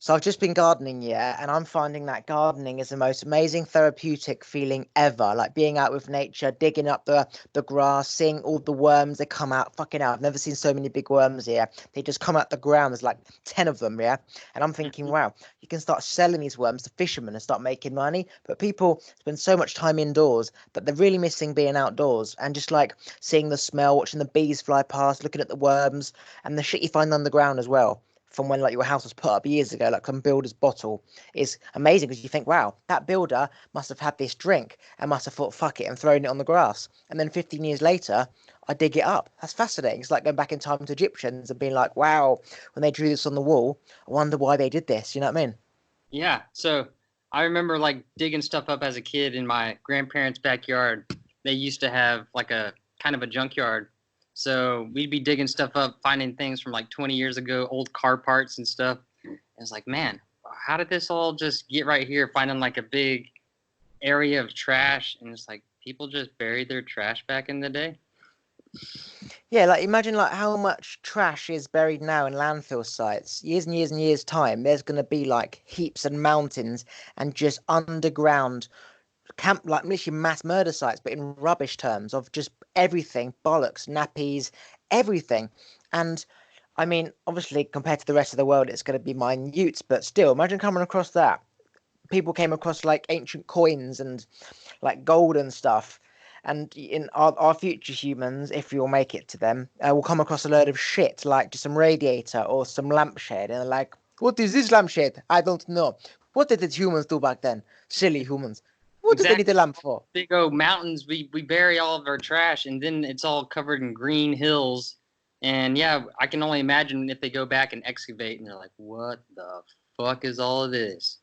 So I've just been gardening, yeah, and I'm finding that gardening is the most amazing therapeutic feeling ever. Like being out with nature, digging up the grass, seeing all the worms that come out. Fucking hell, I've never seen so many big worms here. They just come out the ground. There's like 10 of them, yeah. And I'm thinking, Mhm. wow, you can start selling these worms to fishermen and start making money. But people spend so much time indoors that they're really missing being outdoors and just like seeing the smell, watching the bees fly past, looking at the worms and the shit you find underground as well from when like your house was put up years ago, like some builder's bottle, is amazing because you think, wow, that builder must have had this drink and must have thought, fuck it, and thrown it on the grass. And then 15 years later, I dig it up. That's fascinating. It's like going back in time to Egyptians and being like, wow, when they drew this on the wall, I wonder why they did this. You know what I mean? Yeah, so I remember like digging stuff up as a kid in my grandparents' backyard. They used to have like a kind of a junkyard. So we'd be digging stuff up, finding things from like 20 years ago, old car parts and stuff. And it's like, man, how did this all just get right here? Finding like a big area of trash, and it's like people just buried their trash back in the day. Yeah, like imagine like how much trash is buried now in landfill sites. Years and years and years time, there's gonna be like heaps and mountains and just underground camp like literally mass murder sites, but in rubbish terms of just everything, bollocks, nappies, everything. And I mean, obviously compared to the rest of the world, it's gonna be minute, but still, imagine coming across that. People came across like ancient coins and like gold and stuff. And in our future humans, if you'll make it to them, will come across a load of shit, like just some radiator or some lampshade, and they're like, "What is this lampshade? I don't know. What did the humans do back then? Silly humans. What did they need Exactly. a lamp for?" Big old mountains. We bury all of our trash, and then it's all covered in green hills. And yeah, I can only imagine if they go back and excavate, and they're like, "What the fuck is all of this?"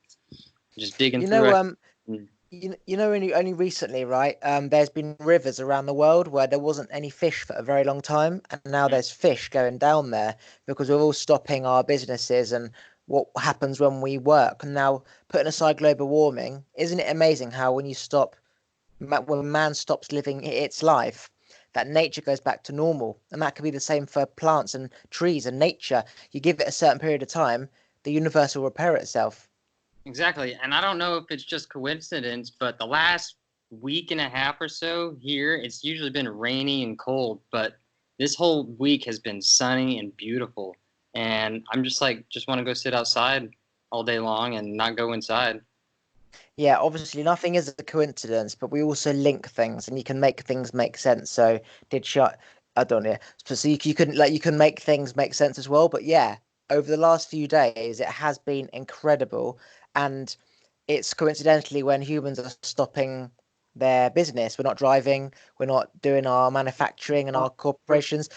Just digging You through know, it. you know, only recently, right? There's been rivers around the world where there wasn't any fish for a very long time, and now there's fish going down there because we're all stopping our businesses and what happens when we work. And now, putting aside global warming, isn't it amazing how when you stop, when man stops living its life, that nature goes back to normal, and that could be the same for plants and trees and nature. You give it a certain period of time, the universe will repair itself. Exactly. And I don't know if it's just coincidence, but the last week and a half or so here, it's usually been rainy and cold, but this whole week has been sunny and beautiful. And I'm just like, just want to go sit outside all day long and not go inside. Yeah, obviously nothing is a coincidence, but we also link things, and you can make things make sense. So did shot, I don't know. So you can like you can make things make sense as well. But yeah, over the last few days, it has been incredible, and it's coincidentally when humans are stopping their business. We're not driving, we're not doing our manufacturing and our corporations.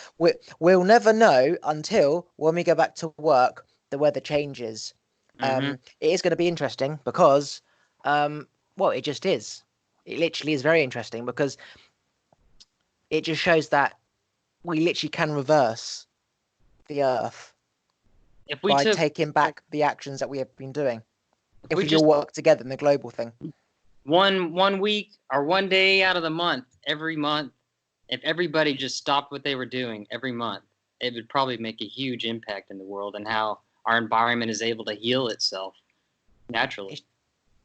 We'll never know until when we go back to work, the weather changes. Mm-hmm. It is going to be interesting because well, it just is. It literally is very interesting because it just shows that we literally can reverse the Earth If we by took, taking back the actions that we have been doing. if If we we all just work together in the global thing. one week or one day out of the month, every month, if everybody just stopped what they were doing every month, it would probably make a huge impact in the world and how our environment is able to heal itself naturally. It's,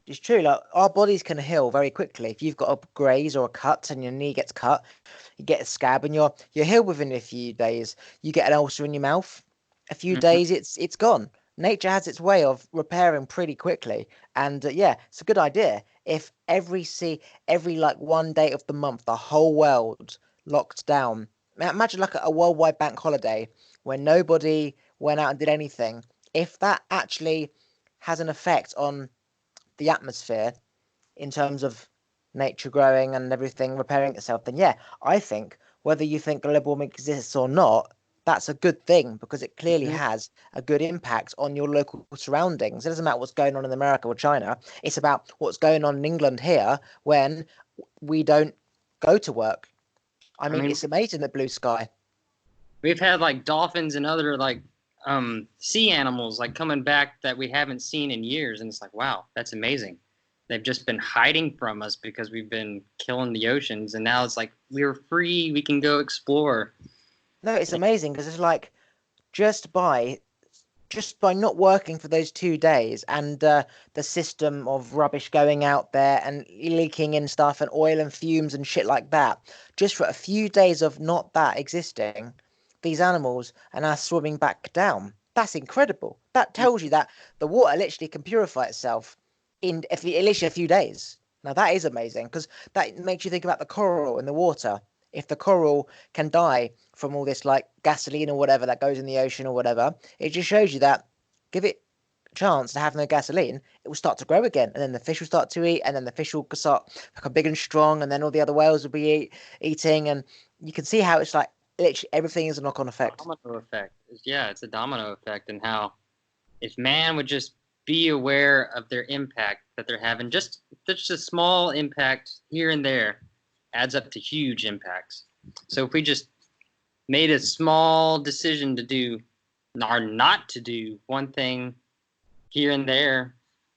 it's true. Like our bodies can heal very quickly. If you've got a graze or a cut and your knee gets cut, you get a scab and you're healed within a few days. You get an ulcer in your mouth, a few Mm-hmm. days it's gone. Nature has its way of repairing pretty quickly, and yeah, it's a good idea. If every like one day of the month, the whole world locked down. Imagine like a worldwide bank holiday where nobody went out and did anything. If that actually has an effect on the atmosphere in terms of nature growing and everything repairing itself, then yeah, I think whether you think global warming exists or not, that's a good thing because it clearly Mm-hmm. has a good impact on your local surroundings. It doesn't matter what's going on in America or China, it's about what's going on in England here when we don't go to work. I I mean, mean, it's amazing that blue sky. we've had like dolphins and other like sea animals like coming back that we haven't seen in years, and it's like, wow, that's amazing. They've just been hiding from us because we've been killing the oceans, and now it's like we're free. We can go explore. No, it's amazing because it's like just by just by not working for those 2 days, and the system of rubbish going out there and leaking in stuff and oil and fumes and shit like that, just for a few days of not that existing, these animals are now swimming back down. That's incredible. That tells you that the water literally can purify itself in literally a few days. Now that is amazing, because that makes you think about the coral in the water. If the coral can die from all this like gasoline or whatever that goes in the ocean or whatever, it just shows you that give it a chance to have no gasoline, it will start to grow again, and then the fish will start to eat, and then the fish will start become big and strong, and then all the other whales will be eating, and you can see how it's like literally everything is a knock-on effect. Domino effect. Yeah, it's a domino effect, and how if man would just be aware of their impact that they're having, just a small impact here and there adds up to huge impacts. So if we just made a small decision to do or not to do one thing here and there,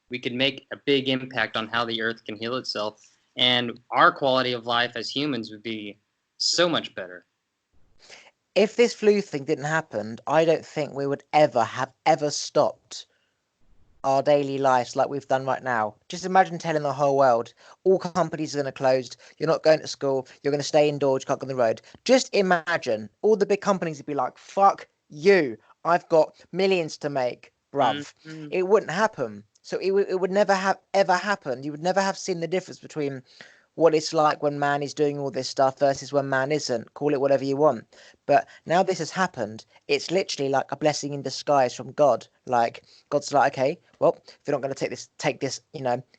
we could make a big impact on how the earth can heal itself, and our quality of life as humans would be so much better. If this flu thing didn't happen, I don't think we would ever stopped our daily lives like we've done right now. Just imagine telling the whole world all companies are going to close, you're not going to school, you're going to stay indoors, you can't go on the road. Just imagine all the big companies would be like, fuck you, I've got millions to make, bruv. Mm-hmm. It wouldn't happen. So it would never have ever happened. You would never have seen the difference between what it's like when man is doing all this stuff versus when man isn't. Call it whatever you want. But now this has happened, it's literally like a blessing in disguise from God. Like God's like, okay, well, if you're not going to take this,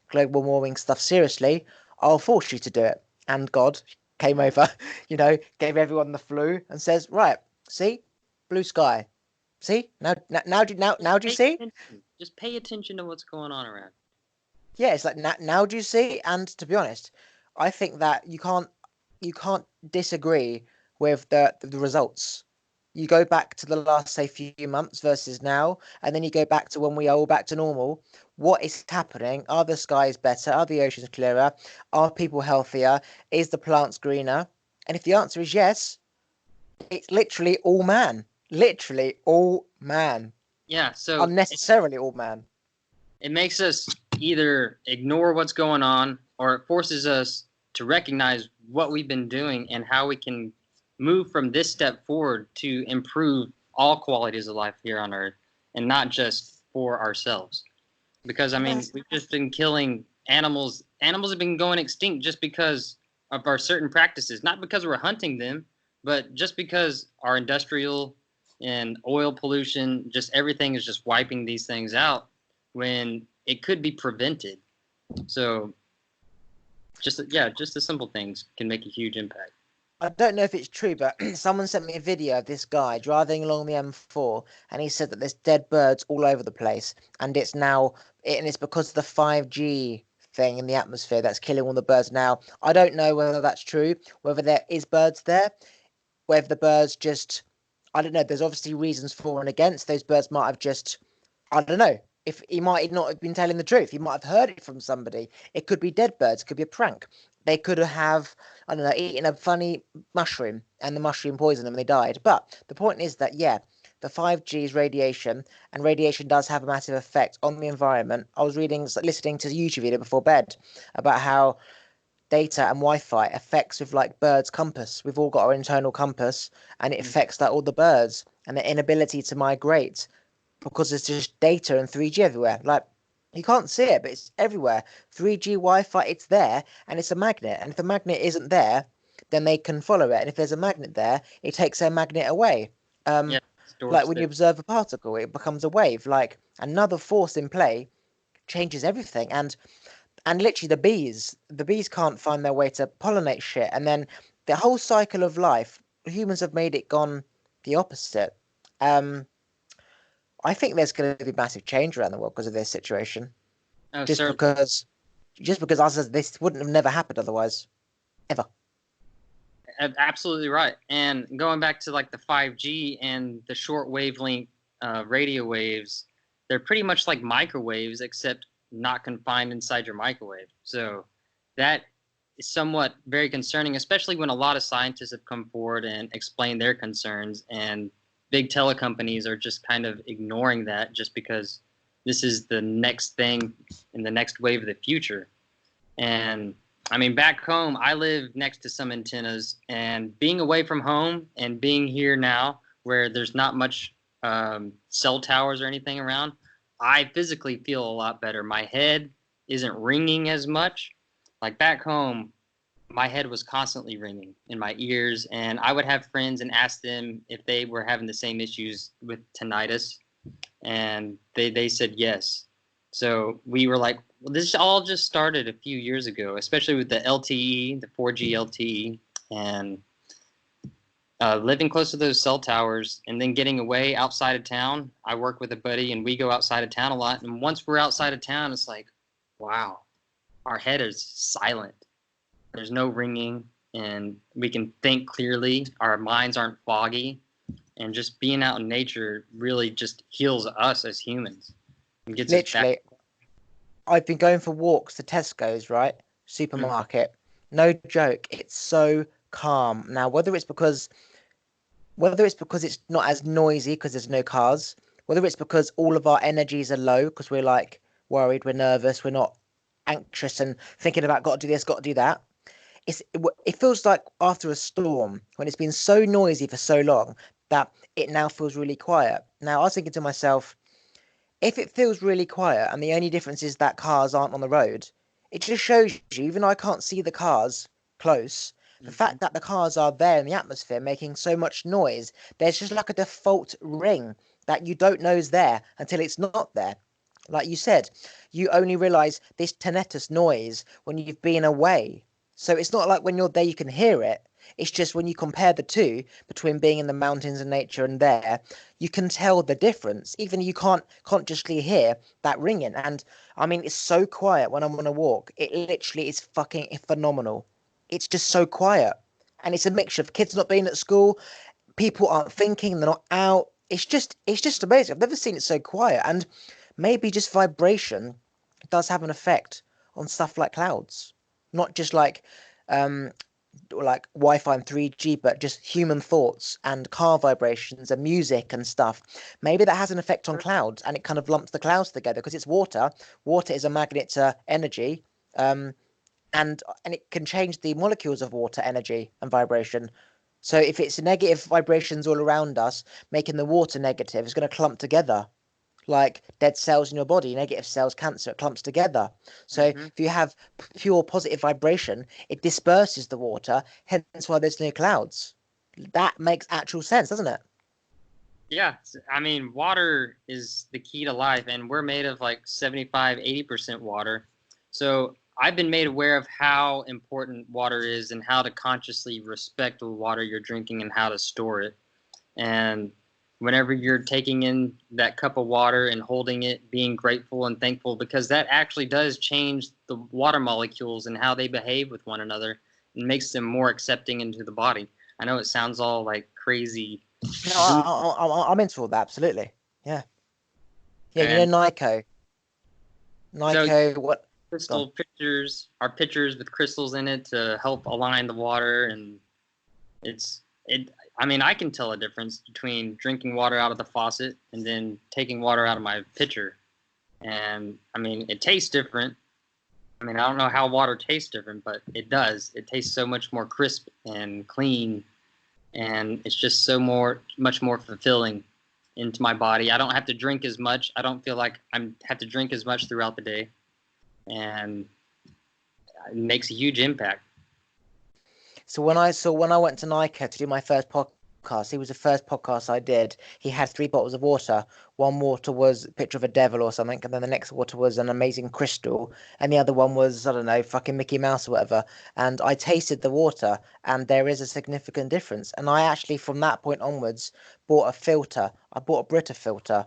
global warming stuff seriously, I'll force you to do it. And God came over, gave everyone the flu and says, right, see, blue sky. See, now do you see? Just pay attention to what's going on around. Yeah, it's like now do you see? And to be honest, I think that you can't disagree with the results. You go back to the last, say, few months versus now, and then you go back to when we are all back to normal. What is happening? Are the skies better? Are the oceans clearer? Are people healthier? Is the plants greener? And if the answer is yes, it's literally all man. Literally all man. Yeah, so Unnecessarily all man. it makes us either ignore what's going on, or it forces us to recognize what we've been doing and how we can move from this step forward to improve all qualities of life here on Earth, and not just for ourselves. Because, I mean, we've just been killing animals. Animals have been going extinct just because of our certain practices, not because we're hunting them, but just because our industrial and oil pollution, just everything is just wiping these things out when it could be prevented. So just the simple things can make a huge impact. I don't know if it's true, but someone sent me a video of this guy driving along the M4, and he said that there's dead birds all over the place, and it's because of the 5G thing in the atmosphere that's killing all the birds now. I don't know whether that's true, whether there is birds there, whether the birds just, I don't know. There's obviously reasons for and against. Those birds might have just, I don't know. If he might not have been telling the truth, he might have heard it from somebody. It could be dead birds. It could be a prank. They could have, I don't know, eaten a funny mushroom and the mushroom poisoned them and they died. But the point is that, yeah, the 5G is radiation, and radiation does have a massive effect on the environment. I was listening to a YouTube video before bed about how data and Wi-Fi affects with like birds' compass. We've all got our internal compass, and it affects like all the birds and their inability to migrate because there's just data and 3G everywhere. Like, you can't see it, but it's everywhere. 3G Wi-Fi, it's there, and it's a magnet. And if the magnet isn't there, then they can follow it. And if there's a magnet there, it takes their magnet away. Yeah, Like when you observe a particle, it becomes a wave. Like another force in play changes everything. And literally the bees can't find their way to pollinate shit. And then the whole cycle of life, humans have made it gone the opposite. I think there's going to be massive change around the world because of this situation. Oh, Just because us, this wouldn't have never happened otherwise, ever. Absolutely right. And going back to like the 5G and the short wavelength radio waves, they're pretty much like microwaves, except not confined inside your microwave. So that is somewhat very concerning, especially when a lot of scientists have come forward and explained their concerns. And big telecompanies are just kind of ignoring that just because this is the next thing in the next wave of the future. And I mean, back home, I live next to some antennas, and being away from home and being here now where there's not much cell towers or anything around, I physically feel a lot better. My head isn't ringing as much. Like back home, my head was constantly ringing in my ears, and I would have friends and ask them if they were having the same issues with tinnitus, and they said yes. So we were like, well, this all just started a few years ago, especially with the LTE, the 4G LTE, and living close to those cell towers, and then getting away outside of town. I work with a buddy, and we go outside of town a lot. And once we're outside of town, it's like, wow, our head is silent. There's no ringing, and we can think clearly. Our minds aren't foggy, and just being out in nature really just heals us as humans. And gets Literally, us back. I've been going for walks to Tesco's, right? Supermarket. No joke. It's so calm. Now, whether it's because it's not as noisy because there's no cars, whether it's because all of our energies are low because we're like worried, we're nervous, we're not anxious and thinking about got to do this, got to do that. It feels like after a storm when it's been so noisy for so long that it now feels really quiet. Now, I was thinking to myself, if it feels really quiet and the only difference is that cars aren't on the road, it just shows you, even though I can't see the cars close, the fact that the cars are there in the atmosphere making so much noise, there's just like a default ring that you don't know is there until it's not there. Like you said, you only realize this tinnitus noise when you've been away. So it's not like when you're there you can hear it. It's just when you compare the two between being in the mountains and nature and there, you can tell the difference. Even you can't consciously hear that ringing. And I mean, it's so quiet when I'm on a walk. It literally is fucking phenomenal. It's just so quiet. And it's a mixture of kids not being at school, people aren't thinking, they're not out. It's just amazing. I've never seen it so quiet. And maybe just vibration does have an effect on stuff like clouds. Not just like Wi-Fi and 3G, but just human thoughts and car vibrations and music and stuff. Maybe that has an effect on clouds, and it kind of lumps the clouds together because it's water. Water is a magnet to energy, and it can change the molecules of water, energy and vibration. So if it's negative vibrations all around us, making the water negative, it's going to clump together like dead cells in your body, negative cells, cancer, it clumps together. So if you have pure positive vibration, it disperses the water, hence why there's no clouds. That makes actual sense, doesn't it? Yeah, I mean, water is the key to life, and we're made of like 75, 80% water. So I've been made aware of how important water is and how to consciously respect the water you're drinking and how to store it. And whenever you're taking in that cup of water and holding it, being grateful and thankful, because that actually does change the water molecules and how they behave with one another and makes them more accepting into the body. I know it sounds all like crazy. No, I'm into all that, absolutely. Yeah. Yeah, you And know Nico. so Nico, what? Go on. crystal pitchers are pitchers with crystals in it to help align the water, and it I mean, I can tell a difference between drinking water out of the faucet and then taking water out of my pitcher. And I mean, it tastes different. I mean, I don't know how water tastes different, but it does. It tastes so much more crisp and clean, and it's just much more fulfilling into my body. I don't have to drink as much. I don't feel like have to drink as much throughout the day, and it makes a huge impact. So when I went to Nico to do my first podcast, he was the first podcast I did. He had 3 bottles of water. One water was a picture of a devil or something, and then the next water was an amazing crystal, and the other one was, I don't know, fucking Mickey Mouse or whatever. And I tasted the water, and there is a significant difference. And I actually, from that point onwards, bought a filter. I bought a Brita filter.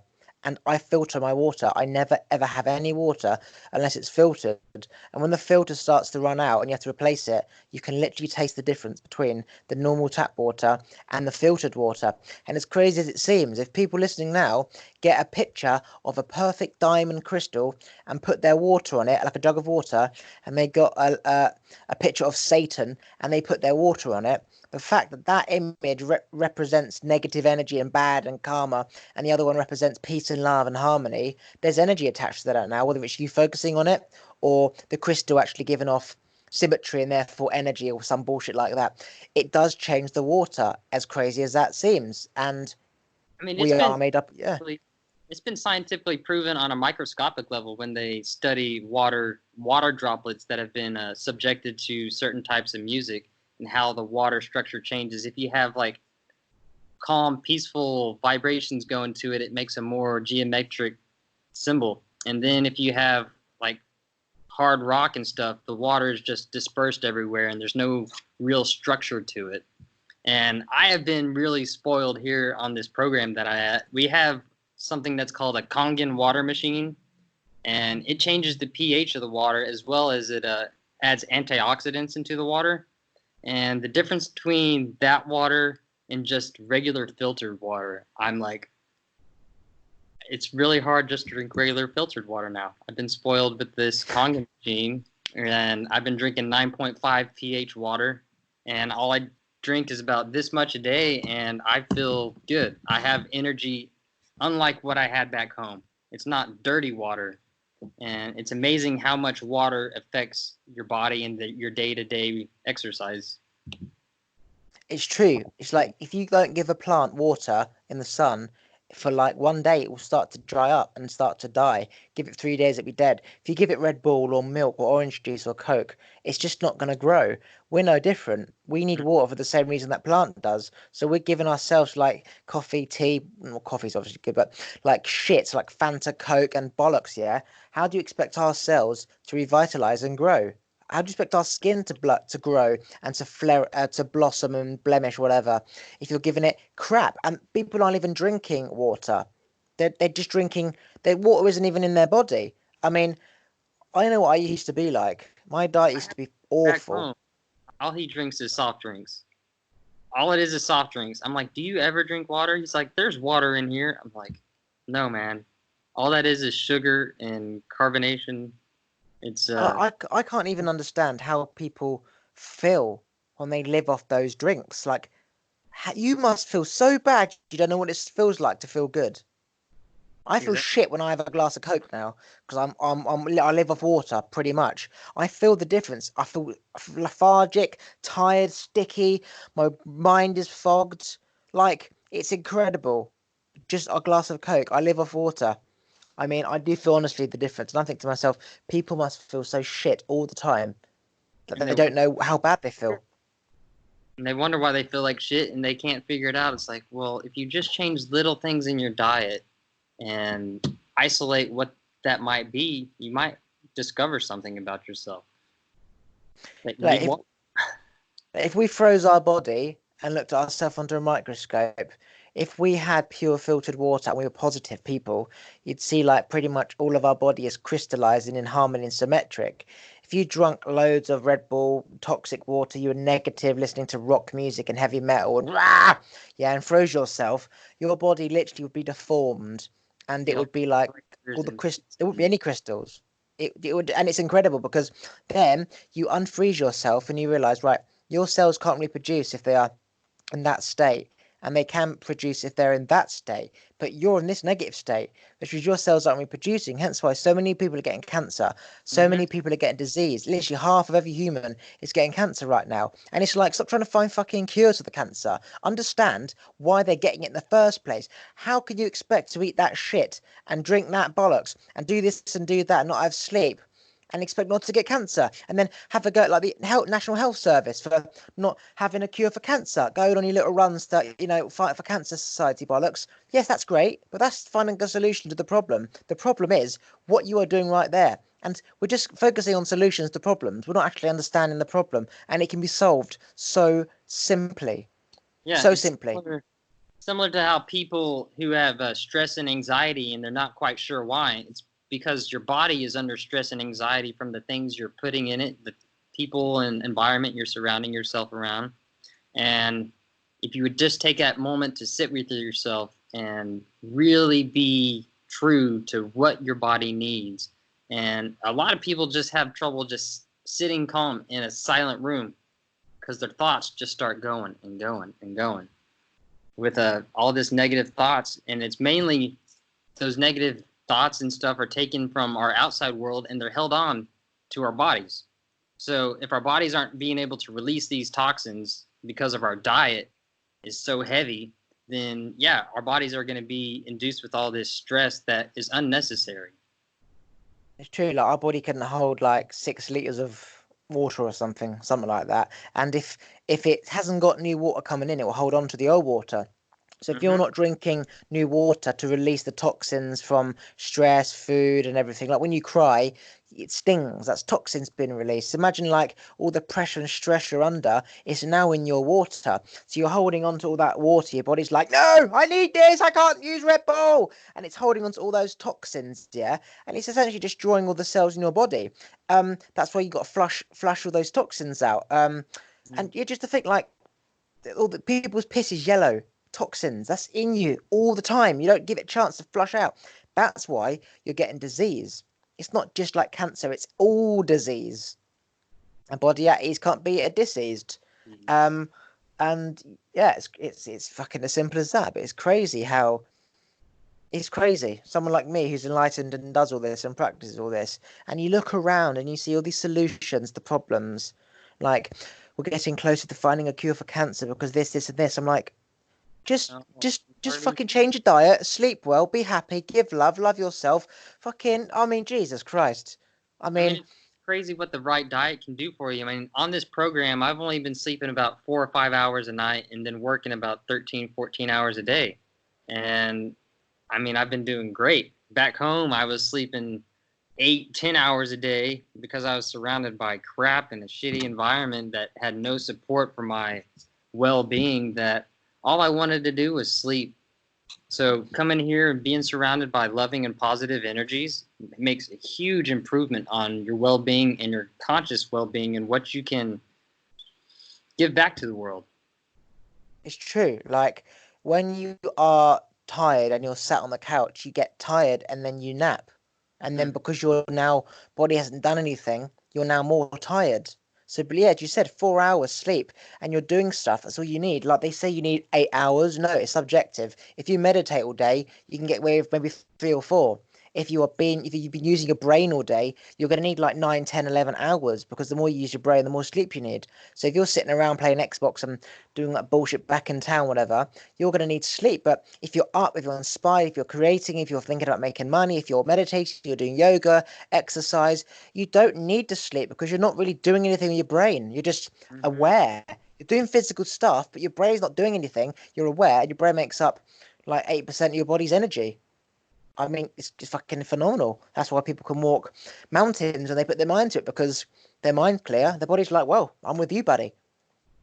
And I filter my water. I never ever have any water unless it's filtered. And when the filter starts to run out and you have to replace it, you can literally taste the difference between the normal tap water and the filtered water. And as crazy as it seems, if people listening now get a picture of a perfect diamond crystal and put their water on it, like a jug of water, and they got a picture of Satan and they put their water on it, the fact that that image represents negative energy and bad and karma, and the other one represents peace and love and harmony, there's energy attached to that now, whether it's you focusing on it or the crystal actually giving off symmetry and therefore energy or some bullshit like that. It does change the water, as crazy as that seems. And I mean, we are made up. Yeah. it's been scientifically proven on a microscopic level when they study water droplets that have been subjected to certain types of music and how the water structure changes. If you have like calm, peaceful vibrations going to it, it makes a more geometric symbol. And then if you have like hard rock and stuff, the water is just dispersed everywhere and there's no real structure to it. And I have been really spoiled here on this program that we have something that's called a Kangen water machine, and it changes the pH of the water as well as it adds antioxidants into the water. And the difference between that water and just regular filtered water, I'm like, it's really hard just to drink regular filtered water now. I've been spoiled with this Kangen machine, and I've been drinking 9.5 pH water, and all I drink is about this much a day, and I feel good. I have energy unlike what I had back home. It's not dirty water, and it's amazing how much water affects your body and your day-to-day exercise. It's true. It's like if you don't give a plant water in the sun for like one day, it will start to dry up and start to die. Give it 3 days, it'll be dead. If you give it Red Bull or milk or orange juice or Coke, it's just not going to grow. We're no different. We need water for the same reason that plant does. So we're giving ourselves like coffee, tea. Well, coffee's obviously good, but like shit, like Fanta, Coke, and bollocks. Yeah. How do you expect our cells to revitalize and grow? How do you expect our skin to grow and to flare, to blossom and blemish, whatever, if you're giving it crap? And people aren't even drinking water. They're just drinking. Their water isn't even in their body. I mean, I know what I used to be like. My diet used to be Back awful. home, all he drinks is soft drinks. All it is soft drinks. I'm like, do you ever drink water? He's like, there's water in here. I'm like, no, man. All that is sugar and carbonation. It's I can't even understand how people feel when they live off those drinks. Like, you must feel so bad you don't know what it feels like to feel good. I feel exactly. shit when I have a glass of Coke now because I live off water pretty much. I feel the difference. I feel lethargic, tired, sticky. My mind is fogged. Like it's incredible. Just a glass of Coke. I live off water. I mean, I do feel honestly the difference, and I think to myself, people must feel so shit all the time that And they don't know how bad they feel. they wonder why they feel like shit and they can't figure it out. It's like, well, if you just change little things in your diet and isolate what that might be, you might discover something about yourself. Like if we froze our body and looked at ourselves under a microscope, if we had pure filtered water and we were positive people, you'd see like pretty much all of our body is crystallizing in harmony and symmetric. If you drunk loads of Red Bull, toxic water, you were negative, listening to rock music and heavy metal, and rah, yeah, and froze yourself, your body literally would be deformed, and it would be like all the there wouldn't be any crystals. It would, and it's incredible because then you unfreeze yourself and you realize, right, your cells can't reproduce if they are in that state, and they can produce if they're in that state. But you're in this negative state, which is your cells aren't reproducing. Hence why so many people are getting cancer, so many people are getting disease. Literally half of every human is getting cancer right now. And it's like, stop trying to find fucking cures for the cancer. Understand why they're getting it in the first place. How can you expect to eat that shit and drink that bollocks and do this and do that and not have sleep and expect not to get cancer, and then have a go at like the National Health Service for not having a cure for cancer, going on your little runs that, fight for cancer society bollocks? Yes, that's great, but that's finding a solution to the problem. The problem is what you are doing right there, and we're just focusing on solutions to problems. We're not actually understanding the problem, and it can be solved so simply. Yeah, So it's simply. similar to how people who have stress and anxiety and they're not quite sure why. It's because your body is under stress and anxiety from the things you're putting in it, the people and environment you're surrounding yourself around. And if you would just take that moment to sit with yourself and really be true to what your body needs. And a lot of people just have trouble just sitting calm in a silent room because their thoughts just start going and going and going with all this negative thoughts. And it's mainly those negative thoughts and stuff are taken from our outside world and they're held on to our bodies. So if our bodies aren't being able to release these toxins because of our diet is so heavy, then yeah, our bodies are going to be induced with all this stress that is unnecessary. It's true. Like our body can hold like 6 liters of water or something like that. And if it hasn't got new water coming in, it will hold on to the old water. So if you're Mm-hmm. not drinking new water to release the toxins from stress, food, and everything, like when you cry, it stings. That's toxins being released. Imagine like all the pressure and stress you're under is now in your water. So you're holding on to all that water. Your body's like, no, I need this. I can't use Red Bull. And it's holding on to all those toxins, yeah. And it's essentially destroying all the cells in your body. That's why you got to flush all those toxins out. And you just to think like all the people's piss is yellow. Toxins, that's in you all the time. You don't give it a chance to flush out. That's why you're getting disease. It's not just like cancer, it's all disease. And body at ease can't be a diseased. Um, and yeah, it's fucking as simple as that. But it's crazy. Someone like me who's enlightened and does all this and practices all this, and you look around and you see all these solutions to problems, like we're getting closer to finding a cure for cancer because this, and this. I'm like, just Oh, just fucking change your diet, sleep well, be happy, give love, love yourself. Fucking, I mean, Jesus Christ. I I mean, mean, it's crazy what the right diet can do for you. I mean, on this program, I've only been sleeping about 4 or 5 hours a night and then working about 13, 14 hours a day. And I mean, I've been doing great. Back home, I was sleeping 8, 10 hours a day because I was surrounded by crap in a shitty environment that had no support for my well being, that all I wanted to do was sleep. So coming here and being surrounded by loving and positive energies makes a huge improvement on your well-being and your conscious well-being and what you can give back to the world. it's true. Like when you are tired and you're sat on the couch, you get tired and then you nap. And then Mm. because your now body hasn't done anything, you're now more tired. So, but yeah, as you said, 4 hours sleep and you're doing stuff. That's all you need. Like they say, you need 8 hours. No, it's subjective. If you meditate all day, you can get away with maybe 3 or 4. If you've been using your brain all day, you're going to need like 9, 10, 11 hours because the more you use your brain, the more sleep you need. So if you're sitting around playing Xbox and doing that bullshit back in town, whatever, you're going to need sleep. But if you're up, if you're inspired, if you're creating, if you're thinking about making money, if you're meditating, you're doing yoga, exercise, you don't need to sleep because you're not really doing anything with your brain. You're just Mm-hmm. aware. You're doing physical stuff, but your brain's not doing anything. You're aware, and your brain makes up like 8% of your body's energy. I mean, it's just fucking phenomenal. That's why people can walk mountains and they put their mind to it because their mind's clear. Their body's like, well, I'm with you, buddy.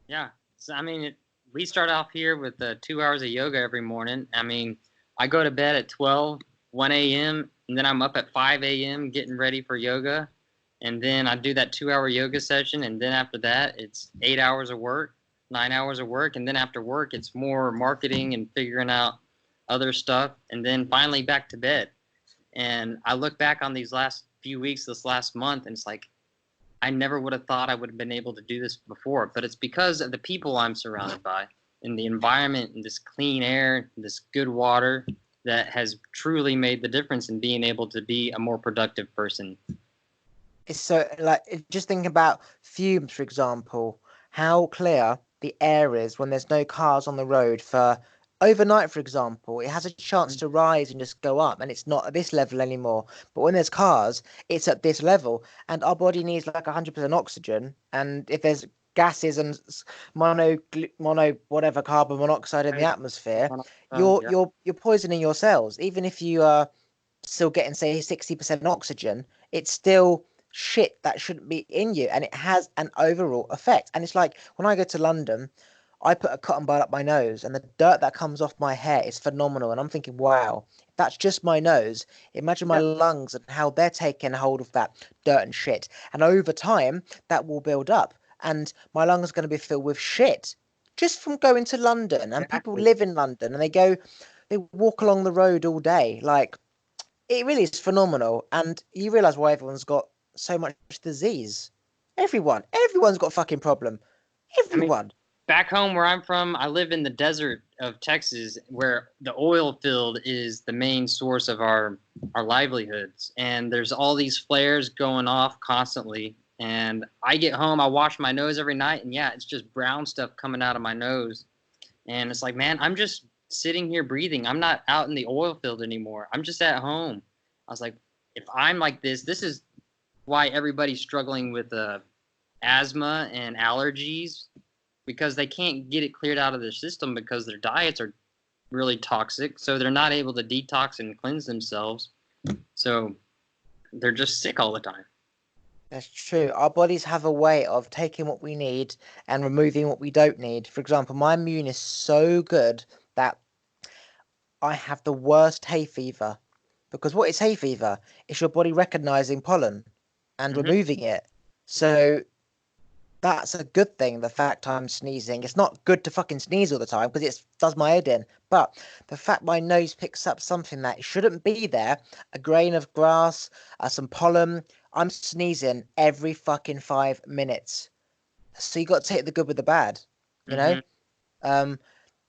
Yeah. So, I mean, we start off here with 2 hours of yoga every morning. I mean, I go to bed at 12, 1 a.m., and then I'm up at 5 a.m. getting ready for yoga. And then I do that 2 hour yoga session. And then after that, it's 8 hours of work, 9 hours of work. And then after work, it's more marketing and figuring out other stuff. And then finally back to bed. And I look back on these last few weeks, this last month, and it's like, I never would have thought I would have been able to do this before, but it's because of the people I'm surrounded by and the environment and this clean air, this good water that has truly made the difference in being able to be a more productive person. It's so like just think about fumes, for example, how clear the air is when there's no cars on the road for overnight, for example. It has a chance to rise and just go up, and it's not at this level anymore. But when there's cars, it's at this level, and our body needs like 100% oxygen. And if there's gases and mono whatever carbon monoxide in the atmosphere, you're Yeah. you're you're poisoning your cells. Even if you are still getting say 60% oxygen, it's still shit that shouldn't be in you, and it has an overall effect. And it's like when I go to London, I put a cotton bud up my nose and the dirt that comes off my hair is phenomenal, and I'm thinking, wow, if that's just my nose, imagine my Yeah. lungs and how they're taking hold of that dirt and shit, and over time that will build up and my lungs are going to be filled with shit just from going to London. And people Exactly. live in London and they go they walk along the road all day. Like, it really is phenomenal. And you realize why everyone's got so much disease. Everyone's got a fucking problem. I mean, Everyone. back home where I'm from, I live in the desert of Texas, where the oil field is the main source of our livelihoods, and there's all these flares going off constantly. And I get home, I wash my nose every night, and yeah, it's just brown stuff coming out of my nose. And it's like, man, I'm just sitting here breathing. I'm not out in the oil field anymore. I'm just at home. I was like, if I'm like this is why everybody's struggling with asthma and allergies, because they can't get it cleared out of their system because their diets are really toxic. So they're not able to detox and cleanse themselves. So they're just sick all the time. That's true. Our bodies have a way of taking what we need and removing what we don't need. For example, my immune is so good that I have the worst hay fever. Because what is hay fever? It's your body recognizing pollen and Mm-hmm. removing it. So that's a good thing, the fact I'm sneezing. It's not good to fucking sneeze all the time because it does my head in. But the fact my nose picks up something that shouldn't be there, a grain of grass, some pollen, I'm sneezing every fucking 5 minutes. So you got to take the good with the bad, you know? Mm-hmm. Um,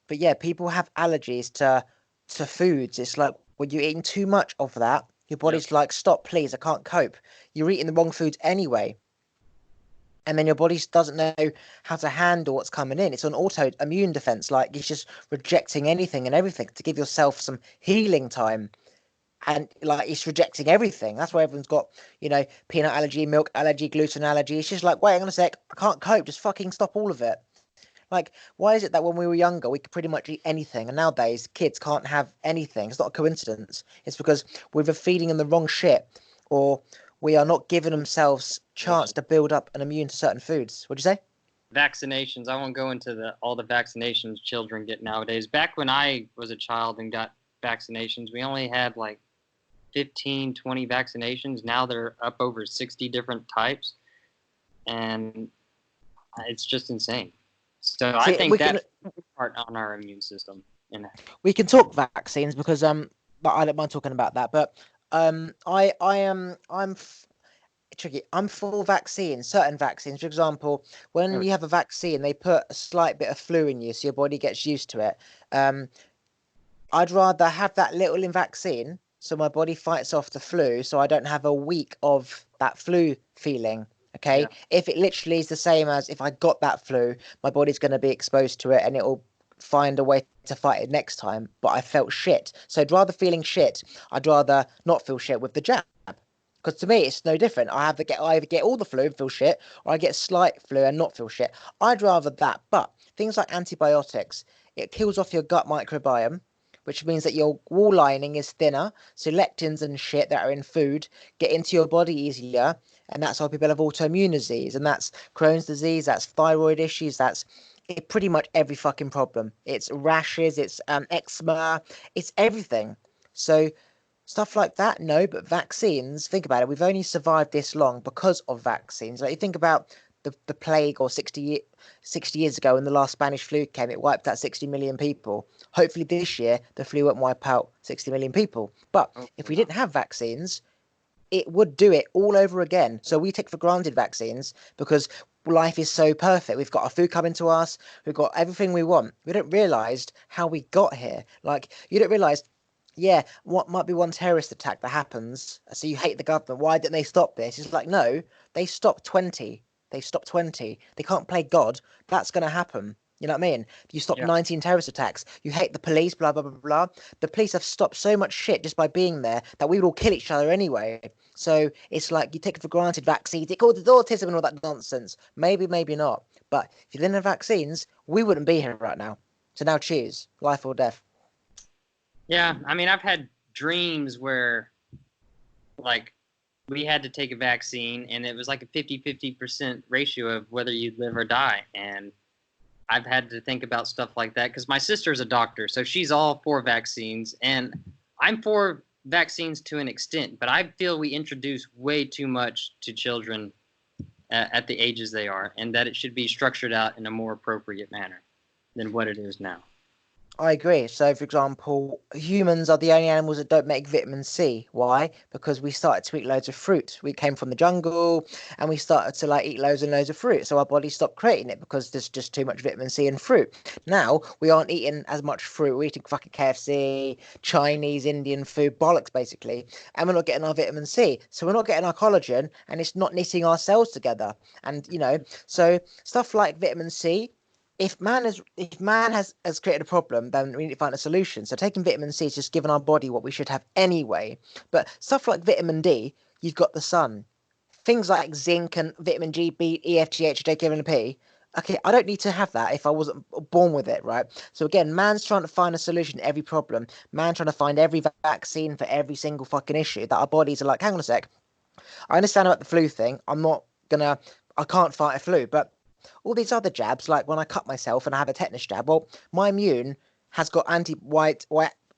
but yeah, people have allergies to foods. It's like when you're eating too much of that, your Yep. body's like, stop, please, I can't cope. You're eating the wrong foods anyway, and then your body doesn't know how to handle what's coming in. It's an autoimmune defense, like it's just rejecting anything and everything to give yourself some healing time. And like it's rejecting everything. That's why everyone's got, peanut allergy, milk allergy, gluten allergy. It's just like, wait, hang on a sec, I can't cope. Just fucking stop all of it. Like, why is it that when we were younger, we could pretty much eat anything, and nowadays kids can't have anything? It's not a coincidence. It's because we're either feeding them the wrong shit, or we are not giving themselves Yeah. chance to build up an immune to certain foods. What'd you say? Vaccinations. I won't go into all the vaccinations children get nowadays. Back when I was a child and got vaccinations, we only had like 15, 20 vaccinations. Now they're up over 60 different types, and it's just insane. So I See, think we can that's part on our immune system. And we can talk vaccines because but I don't mind talking about that. But I am tricky. I'm for vaccines, certain vaccines. For example, when oh, you have a vaccine, they put a slight bit of flu in you, so your body gets used to it. Um, I'd rather have that little in vaccine so my body fights off the flu so I don't have a week of that flu feeling. yeah, Okay. If it literally is the same as if I got that flu, my body's going to be exposed to it and it'll find a way to fight it next time. But I felt shit. So I'd rather feeling shit, I'd rather not feel shit with the jab. Because to me, it's no different. I either get all the flu and feel shit, or I get slight flu and not feel shit. I'd rather that. But things like antibiotics, it kills off your gut microbiome, which means that your wall lining is thinner, so lectins and shit that are in food get into your body easier, and that's why people have autoimmune disease, and that's Crohn's disease, that's thyroid issues, that's pretty much every fucking problem. It's rashes, it's eczema, it's everything. So stuff like that, no, but vaccines, think about it. We've only survived this long because of vaccines. Like you think about the plague or 60 years ago when the last Spanish flu came, it wiped out 60 million people. Hopefully this year, the flu won't wipe out 60 million people. But if hopefully we not. didn't have vaccines, it would do it all over again. So we take for granted vaccines because life is so perfect. We've got our food coming to us. We've got everything we want. We don't realize how we got here. Like you don't realize, yeah, what might be one terrorist attack that happens. So you hate the government. Why didn't they stop this? It's like, no, they stopped 20. They stopped 20. They can't play God. That's going to happen. You know what I mean? You stop Yeah, 19 terrorist attacks. You hate the police, blah, blah, blah, blah. The police have stopped so much shit just by being there that we would all kill each other anyway. So it's like you take it for granted vaccines. It causes autism and all that nonsense. Maybe, maybe not. But if you didn't have vaccines, we wouldn't be here right now. So now choose life or death. yeah. I mean, I've had dreams where like we had to take a vaccine, and it was like a 50-50% ratio of whether you'd live or die. And I've had to think about stuff like that because my sister's a doctor, so she's all for vaccines, and I'm for vaccines to an extent, but I feel we introduce way too much to children at the ages they are, and that it should be structured out in a more appropriate manner than what it is now. I agree. So, for example, humans are the only animals that don't make vitamin C. Why? Because we started to eat loads of fruit. We came from the jungle and we started to like eat loads and loads of fruit. So our body stopped creating it because there's just too much vitamin C in fruit. Now we aren't eating as much fruit. We're eating fucking KFC, Chinese, Indian food, bollocks basically, and we're not getting our vitamin C. So we're not getting our collagen, and it's not knitting our cells together. And so stuff like vitamin C, if man has created a problem, then we need to find a solution. So taking vitamin C is just giving our body what we should have anyway. But stuff like vitamin D, you've got the sun. Things like zinc and vitamin G, B, E, F, G, H, J, K, L, and P. Okay, I don't need to have that if I wasn't born with it, right? So again, man's trying to find a solution to every problem. Man trying to find every vaccine for every single fucking issue that our bodies are like, hang on a sec. I understand about the flu thing. I can't fight a flu, but all these other jabs, like when I cut myself and I have a tetanus jab, well, my immune has got white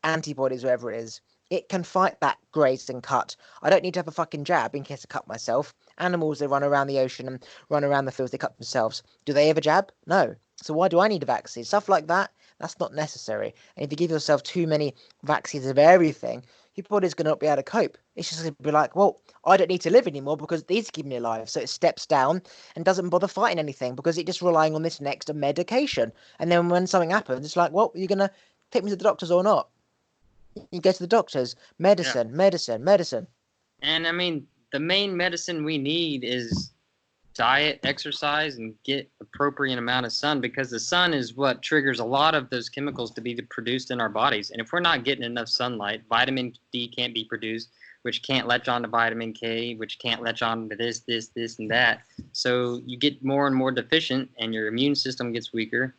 antibodies, whatever it is. It can fight that grazed and cut. I don't need to have a fucking jab in case I cut myself. Animals, they run around the ocean and run around the fields, they cut themselves. Do they have a jab? No. So why do I need a vaccine? Stuff like that, that's not necessary. And if you give yourself too many vaccines of everything, your body's going to not be able to cope. It's just going to be like, well, I don't need to live anymore because these keep me alive. So it steps down and doesn't bother fighting anything because it's just relying on this next medication. And then when something happens, it's like, well, you're going to take me to the doctors or not? You go to the doctors, Yeah. medicine, medicine, medicine. And I mean, the main medicine we need is diet, exercise, and get appropriate amount of sun, because the sun is what triggers a lot of those chemicals to be produced in our bodies. And if we're not getting enough sunlight, vitamin D can't be produced, which can't latch on to vitamin K, which can't latch on to this, and that. So you get more and more deficient, and your immune system gets weaker.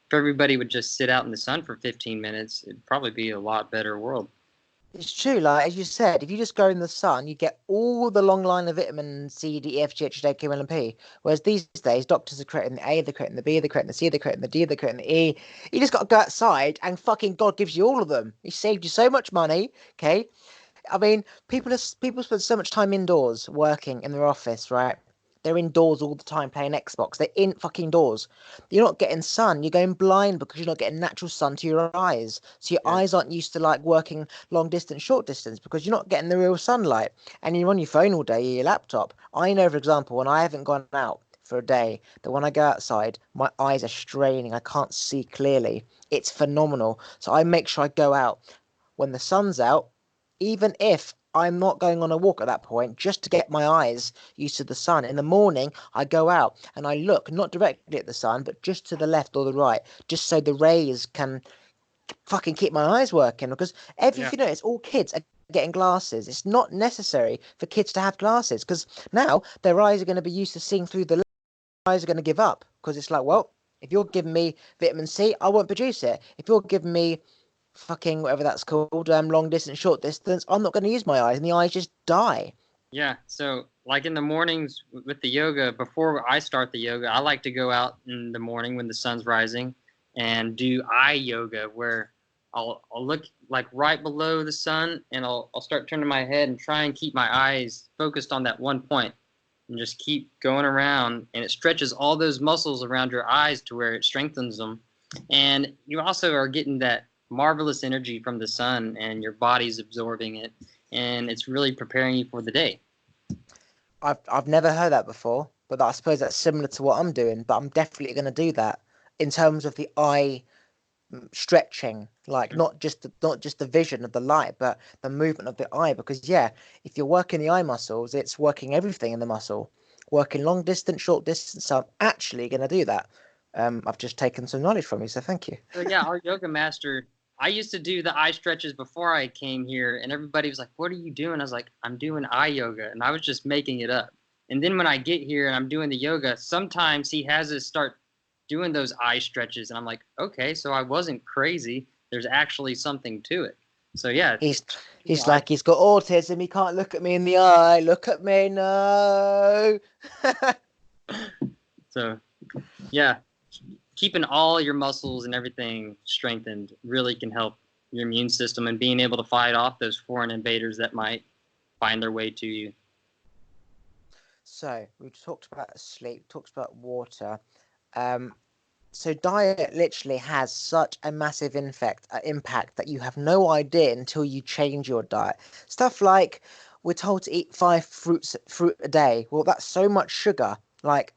If everybody would just sit out in the sun for 15 minutes, it'd probably be a lot better world. It's true, like as you said, if you just go in the sun, you get all the long line of vitamin C, D, E, F, G, H, J, K, L, and P. Whereas these days, doctors are creating the A, they're creating the B, they're creating the C, they're creating the D, they're creating the E. You just got to go outside, and fucking God gives you all of them. He saved you so much money. Okay, I mean, people spend so much time indoors working in their office, right? They're indoors all the time playing Xbox. They're in fucking doors. You're not getting sun. You're going blind because you're not getting natural sun to your eyes. So your Yeah. eyes aren't used to like working long distance, short distance because you're not getting the real sunlight. And you're on your phone all day, your laptop. I know, for example, when I haven't gone out for a day, that when I go outside, my eyes are straining. I can't see clearly. It's phenomenal. So I make sure I go out when the sun's out, even if I'm not going on a walk at that point, just to get my eyes used to the sun. In the morning, I go out and I look not directly at the sun, but just to the left or the right, just so the rays can fucking keep my eyes working. Because Yeah. everything, it's all kids are getting glasses. It's not necessary for kids to have glasses because now their eyes are going to be used to seeing through the eyes are going to give up because it's like, well, if you're giving me vitamin C, I won't produce it. If you're giving me fucking whatever that's called, long distance, short distance, I'm not going to use my eyes, and the eyes just die. Yeah, so like in the mornings with the yoga, before I start the yoga, I like to go out in the morning when the sun's rising and do eye yoga, where I'll look like right below the sun, and I'll start turning my head and try and keep my eyes focused on that one point and just keep going around, and it stretches all those muscles around your eyes to where it strengthens them. And you also are getting that marvelous energy from the sun, and your body's absorbing it, and it's really preparing you for the day. I've never heard that before, but I suppose that's similar to what I'm doing. But I'm definitely going to do that in terms of the eye stretching, like not just the vision of the light, but the movement of the eye. Because yeah, if you're working the eye muscles, it's working everything in the muscle, working long distance, short distance. So I'm actually going to do that. I've just taken some knowledge from you, so thank you. So yeah, our yoga master. I used to do the eye stretches before I came here, and everybody was like, "What are you doing?" I was like, "I'm doing eye yoga," and I was just making it up. And then when I get here and I'm doing the yoga, sometimes he has us start doing those eye stretches, and I'm like, "Okay, so I wasn't crazy. There's actually something to it." So yeah, He's yeah, he's like he's got autism. He can't look at me in the eye. Look at me, no. so yeah, keeping all your muscles and everything strengthened really can help your immune system and being able to fight off those foreign invaders that might find their way to you. So we talked about sleep, talked about water. Um, So diet literally has such a massive impact that you have no idea until you change your diet. Stuff like we're told to eat fruit a day. Well, that's so much sugar. Like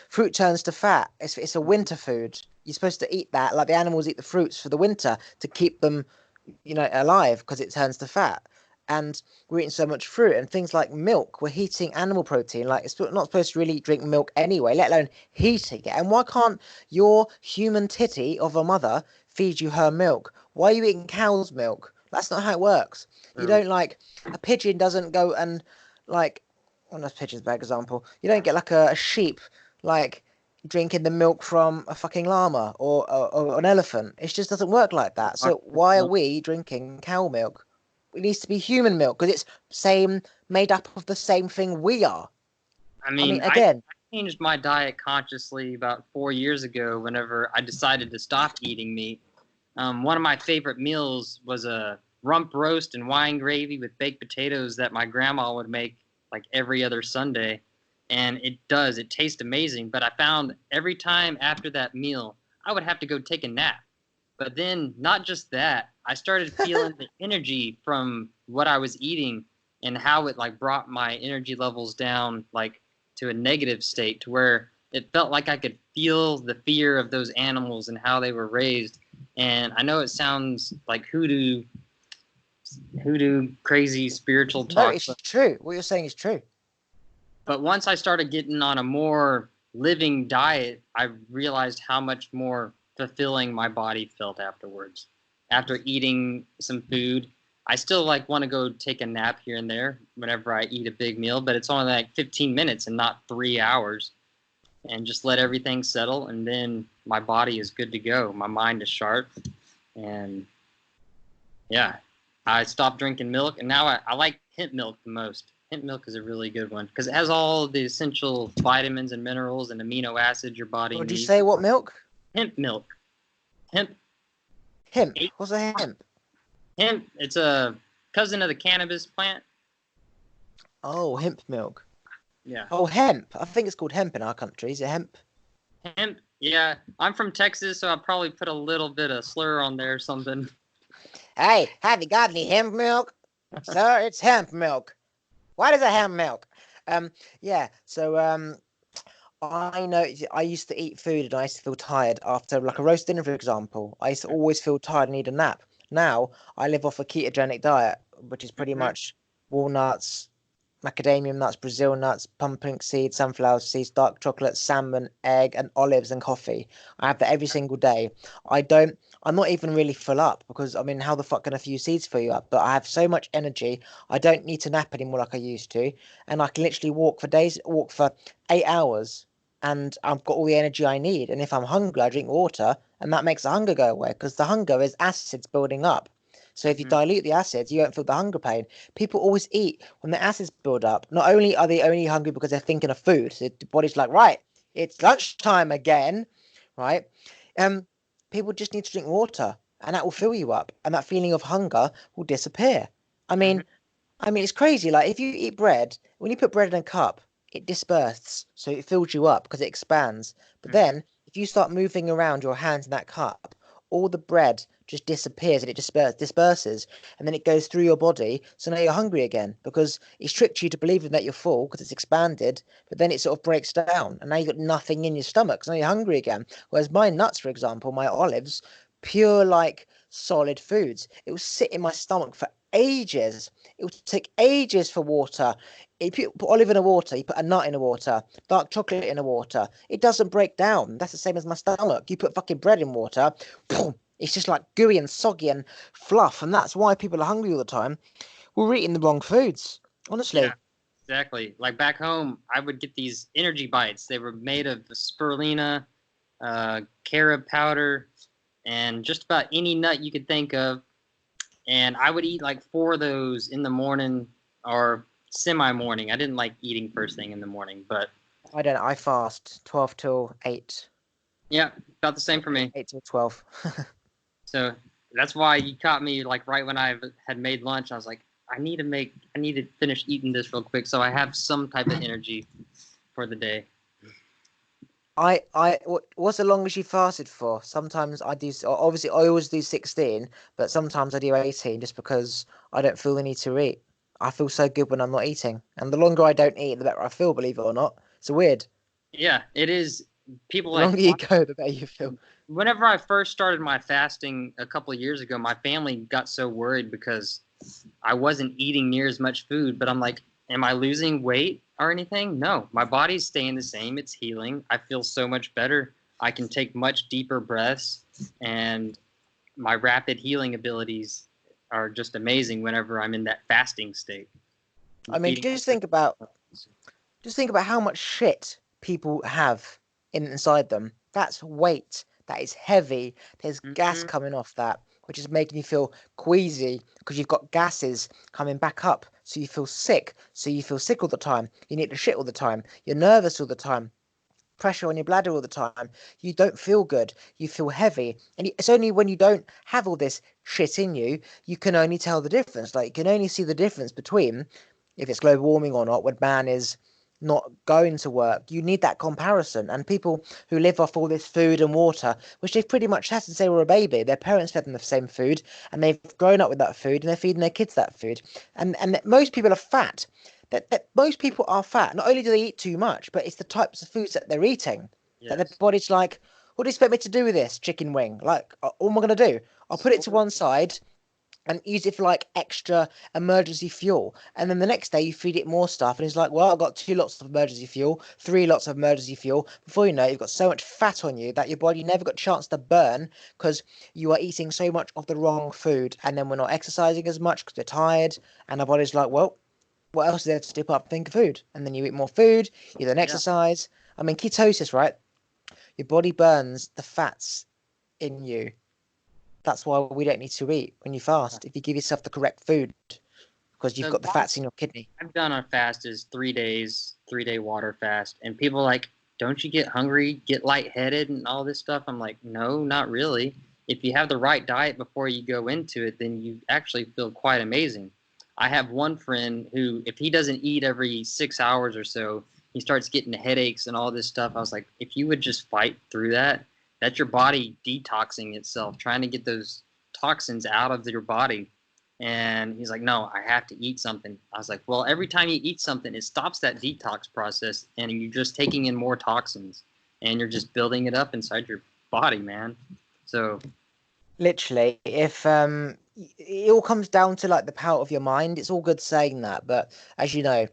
fruit turns to fat. It's a winter food. You're supposed to eat that like the animals eat the fruits for the winter to keep them, alive because it turns to fat. And we're eating so much fruit and things like milk. We're heating animal protein. Like it's not supposed to really drink milk anyway, let alone heating it. And why can't your human titty of a mother feed you her milk? Why are you eating cow's milk? That's not how it works. You True. don't like a pigeon doesn't go and like well, that's pigeon's a bad example. You don't get like a sheep like drinking the milk from a fucking llama or an elephant. It just doesn't work like that. So why are we drinking cow milk? It needs to be human milk because it's same made up of the same thing we are. I I mean, mean, I again, changed my diet consciously about 4 years ago whenever I decided to stop eating meat. One of my favorite meals was a rump roast and wine gravy with baked potatoes that my grandma would make like every other Sunday. And it tastes amazing. But I found every time after that meal, I would have to go take a nap. But then, not just that, I started feeling the energy from what I was eating and how it like brought my energy levels down like to a negative state to where it felt like I could feel the fear of those animals and how they were raised. And I know it sounds like hoodoo, crazy spiritual no, talk, it's true. What you're saying is true. but once I started getting on a more living diet, I realized how much more fulfilling my body felt afterwards. After eating some food, I still like want to go take a nap here and there whenever I eat a big meal, but it's only like 15 minutes and not 3 hours. And just let everything settle, and then my body is good to go. My mind is sharp, and yeah, I stopped drinking milk, and now I like hemp milk the most. Hemp milk is a really good one because it has all the essential vitamins and minerals and amino acids your body Would you needs. say what milk? Hemp milk. Hemp. Hemp. What's a hemp? Hemp. It's a cousin of the cannabis plant. Oh, hemp milk. Yeah. Oh, hemp. I think it's called hemp in our country. Is it hemp? Hemp. Yeah. I'm from Texas, so I probably put a little bit of slur on there or something. Hey, have you got any hemp milk? Sir, it's hemp milk. What is a hemp milk? Um, yeah, so I know I used to eat food and I used to feel tired after like a roast dinner, for example. I used to always feel tired and need a nap. Now I live off a ketogenic diet, which is pretty Mhm. much walnuts, macadamia nuts, Brazil nuts, pumpkin seeds, sunflower seeds, dark chocolate, salmon, egg, and olives and coffee. I have that every single day. I'm not even really full up because I mean, how the fuck can a few seeds fill you up? But I have so much energy. I don't need to nap anymore like I used to, and I can literally walk for 8 hours, and I've got all the energy I need. And if I'm hungry, I drink water, and that makes the hunger go away because the hunger is acids building up. So if you Mhm. dilute the acids, you won't feel the hunger pain. People always eat when the acids build up. Not only are they only hungry because they're thinking of food, so the body's like, right, it's lunchtime again, right? Um, People just need to drink water, and that will fill you up, and that feeling of hunger will disappear. I Mhm. mean, I mean, it's crazy. Like if you eat bread, when you put bread in a cup, it disperses, so it fills you up because it expands. But Mhm. then, if you start moving around your hands in that cup, all the bread just disappears and it disperses, and then it goes through your body. So now you're hungry again because it's tricked you to believing that you're full because it's expanded, but then it sort of breaks down, and now you've got nothing in your stomach. So now you're hungry again. Whereas my nuts, for example, my olives, pure like solid foods, it will sit in my stomach for ages. It would take ages for water. If you put olive in the water, you put a nut in the water, dark chocolate in the water, it doesn't break down. That's the same as my stomach. You put fucking bread in water, boom, it's just like gooey and soggy and fluff, and that's why people are hungry all the time. We're eating the wrong foods, Yeah. honestly. Exactly. Like back home, I would get these energy bites. They were made of spirulina, carob powder, and just about any nut you could think of. And I would eat like four of those in the morning or semi-morning. I didn't like eating first thing in the morning, but I don't know. I fast 12 till 8, yeah, about the same for me. 8 till 12. So that's why you caught me like right when I had made lunch. I was like, I need to finish eating this real quick so I have some type of energy for the day. What's the longest you fasted for? Sometimes I do, obviously I always do 16, but sometimes I do 18 just because I don't feel the need to eat. I feel so good when I'm not eating. And the longer I don't eat, the better I feel, believe it or not. It's weird. Yeah, it is. People The like longer you go, the better you feel. whenever I first started my fasting a couple of years ago, my family got so worried because I wasn't eating near as much food. But I'm like, am I losing weight or anything? No, my body's staying the same. It's healing. I feel so much better. I can take much deeper breaths, and my rapid healing abilities are just amazing whenever I'm in that fasting state. I'm I mean, feeding myself. just think about how much shit people have inside them. That's weight. That is heavy. There's gas Mm-hmm. coming off that, which is making you feel queasy because you've got gases coming back up. So you feel sick. So you feel sick all the time. You need to shit all the time. You're nervous all the time. Pressure on your bladder all the time. You don't feel good. You feel heavy. And it's only when you don't have all this shit in you, you can only tell the difference. Like, you can only see the difference between if it's global warming or not when man is not going to work. You need that comparison. And people who live off all this food and water, which they've pretty much had since they were a baby, their parents fed them the same food and they've grown up with that food and they're feeding their kids that food. And most people are fat. That most people are fat. Not only do they eat too much, but it's the types of foods that they're eating that their Yes. body's like, what do you expect me to do with this chicken wing? Like, what am I going to do? I'll put it to one side and use it for like extra emergency fuel. And then the next day you feed it more stuff, and it's like, well, I've got 2 lots of emergency fuel, 3 lots of emergency fuel. Before you know it, you've got so much fat on you that your body never got a chance to burn because you are eating so much of the wrong food. And then we're not exercising as much because we're tired, and our body's like, well, what else is there to step up? Think of food. And then you eat more food, you then Yeah. exercise. I mean, ketosis, right? Your body burns the fats in you. That's why we don't need to eat when you fast. If you give yourself the correct food, because you've The got the fats in your kidney. I've done a fast is 3 days, 3 day water fast, and people are like, don't you get hungry, get lightheaded, and all this stuff? I'm like, no, not really. If you have the right diet before you go into it, then you actually feel quite amazing. I have one friend who, if he doesn't eat every 6 hours or so, he starts getting headaches and all this stuff. I was like, if you would just fight through that, that's your body detoxing itself, trying to get those toxins out of your body. And he's like, no, I have to eat something. I was like, well, every time you eat something, it stops that detox process and you're just taking in more toxins and you're just building it up inside your body, man. So, Literally, if it all comes down to like the power of your mind. It's all good saying that, but as you know,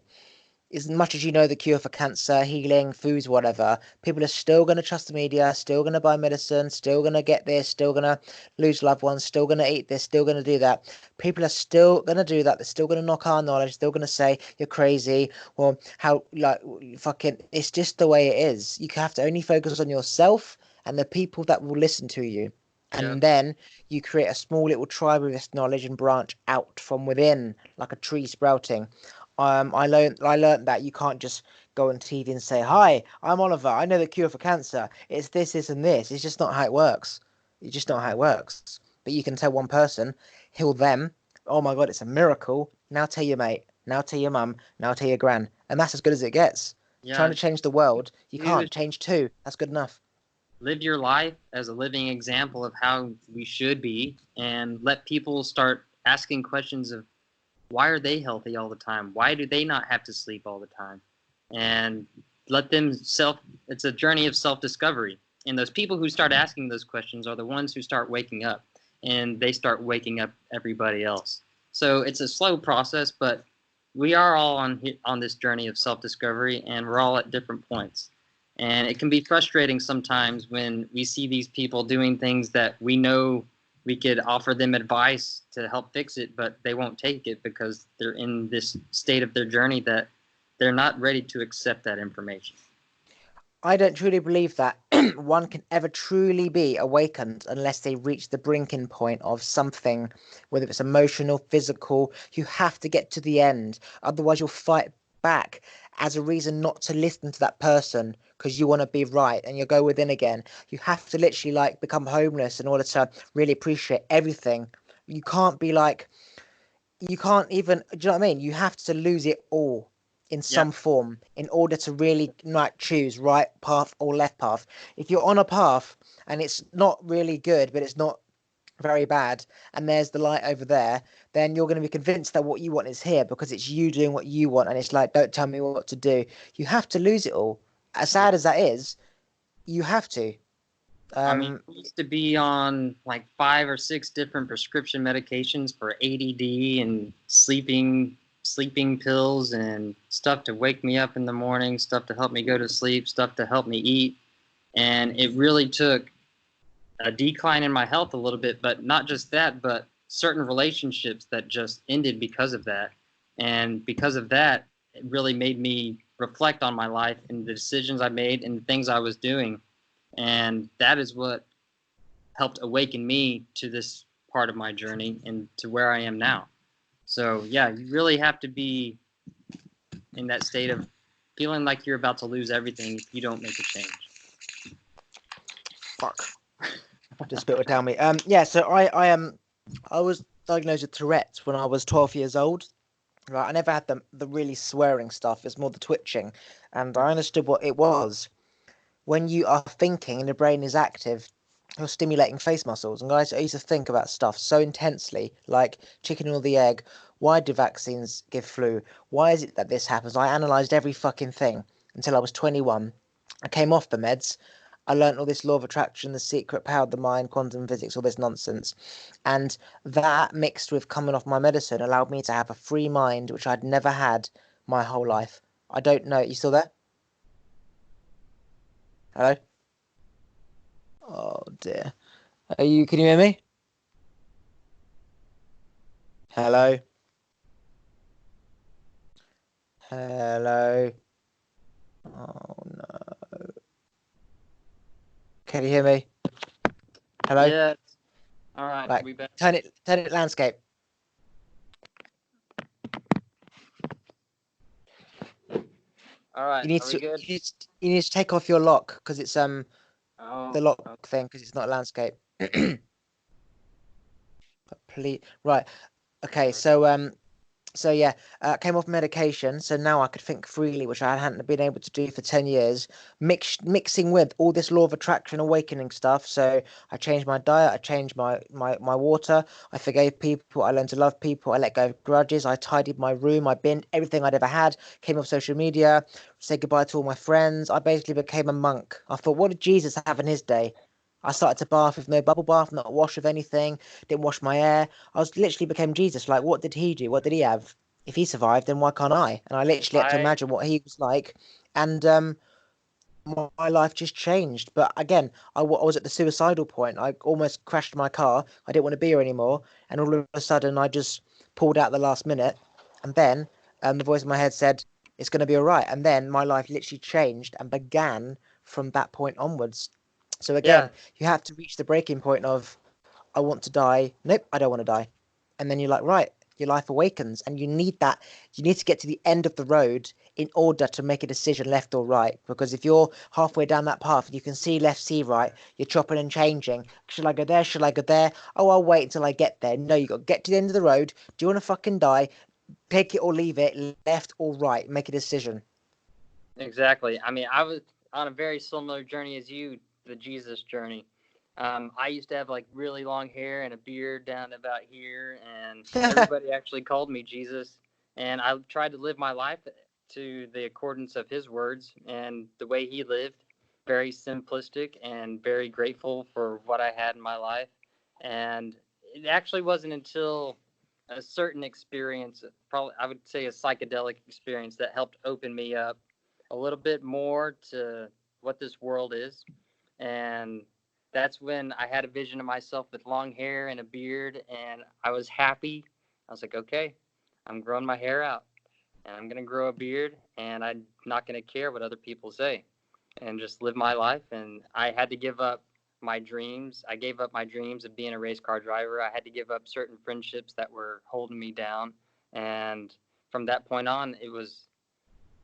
as much as you know the cure for cancer, healing, foods, whatever, people are still going to trust the media, still going to buy medicine, still going to get this, still going to lose loved ones, still going to eat this, still going to do that. People are still going to do that. They're still going to knock our knowledge, still going to say you're crazy. Well, how, like, fucking, it's just the way it is. You have to only focus on yourself and the people that will listen to you. yeah, And then you create a small little tribe of this knowledge and branch out from within, like a tree sprouting. I learned that you can't just go on TV and say, "Hi, I'm Oliver. I know the cure for cancer. It's this, and this." It's just not how it works. It's just not how it works. But you can tell one person, heal them. Oh my God, it's a miracle. Now tell your mate. Now tell your mum. Now tell your gran. And that's as good as it gets. Trying yeah, to change the world, you do can't change two. That's good enough. live your life as a living example of how we should be and let people start asking questions of why are they healthy all the time? Why do they not have to sleep all the time? And let them it's a journey of self discovery. And those people who start asking those questions are the ones who start waking up and they start waking up everybody else. So it's a slow process, but we are all on this journey of self discovery and we're all at different points. And it can be frustrating sometimes when we see these people doing things that we know we could offer them advice to help fix it, but they won't take it because they're in this state of their journey that they're not ready to accept that information. I don't truly believe that one can ever truly be awakened unless they reach the breaking point of something, whether it's emotional, physical. You have to get to the end. Otherwise, you'll fight back as a reason not to listen to that person because you want to be right and you'll go within again. You have to literally like become homeless in order to really appreciate everything. You can't be like, you can't even, do you know what I mean? You have to lose it all in Yeah. some form in order to really like choose right path or left path. If you're on a path and it's not really good, but it's not very bad, and there's the light over there, then you're going to be convinced that what you want is here because it's you doing what you want, and it's like, don't tell me what to do. You have to lose it all. As sad as that is, you have to. I mean, I used to be on like 5 or 6 different prescription medications for ADD and sleeping pills and stuff to wake me up in the morning, stuff to help me go to sleep, stuff to help me eat. And it really took a decline in my health a little bit, but not just that, but certain relationships that just ended because of that. And because of that, it really made me reflect on my life and the decisions I made and the things I was doing. And that is what helped awaken me to this part of my journey and to where I am now. So yeah, you really have to be in that state of feeling like you're about to lose everything if you don't make a change. Fuck. Just spit it down me. Yeah. So I was diagnosed with Tourette's when I was 12 years old. Right. I never had the really swearing stuff. It's more the twitching, and I understood what it was. When you are thinking and the brain is active, you're stimulating face muscles. And guys, I used to think about stuff so intensely, like chicken or the egg. Why do vaccines give flu? Why is it that this happens? I analysed every fucking thing until I was 21. I came off the meds. I learnt all this law of attraction, the secret power of the mind, quantum physics, all this nonsense. And that mixed with coming off my medicine allowed me to have a free mind, which I'd never had my whole life. I don't know. You still there? Hello? Oh dear. Can you hear me? Hello? Hello? Oh no. Can you hear me? Hello? Yeah. All right. Right. We better. Turn it landscape. All right. You need Are we to good? you need to take off your lock because it's the Oh. lock thing because it's not landscape. Please. Right. Okay, so yeah, came off medication, so now I could think freely, which I hadn't been able to do for 10 years, mixing with all this law of attraction awakening stuff. So I changed my diet, I changed my water, I forgave people, I learned to love people, I let go of grudges, I tidied my room, I binned everything I'd ever had, came off social media, said goodbye to all my friends. I basically became a monk. I thought, what did Jesus have in his day? I started to bath with no bubble bath, not a wash of anything, didn't wash my hair. I was literally became Jesus. Like, what did he do? What did he have? If he survived, then why can't I? And I literally had to I imagine what he was like, and my life just changed. But again, I was at the suicidal point. I almost crashed my car. I didn't want to be here anymore, and all of a sudden, I just pulled out the last minute, and then the voice in my head said, "It's going to be all right." And then my life literally changed and began from that point onwards. So yeah. again, you have to reach the breaking point of I want to die. Nope, I don't want to die. And then you're like, right, your life awakens. And you need that. You need to get to the end of the road in order to make a decision left or right. Because if you're halfway down that path and you can see left, see right, you're chopping and changing. Should I go there? Should I go there? Oh, I'll wait until I get there. No, you got to get to the end of the road. Do you want to fucking die? Take it or leave it, left or right. Make a decision. Exactly. I mean, I was on a very similar journey as you, the Jesus journey. I used to have like really long hair and a beard down about here, and everybody actually called me Jesus. And I tried to live my life to the accordance of his words and the way he lived, very simplistic and very grateful for what I had in my life. And it actually wasn't until a certain experience, probably I would say a psychedelic experience, that helped open me up a little bit more to what this world is. And that's when I had a vision of myself with long hair and a beard, and I was happy. I was like, okay, I'm growing my hair out, and I'm going to grow a beard, and I'm not going to care what other people say, and just live my life. And I had to give up my dreams. I gave up my dreams of being a race car driver. I had to give up certain friendships that were holding me down. And from that point on, it was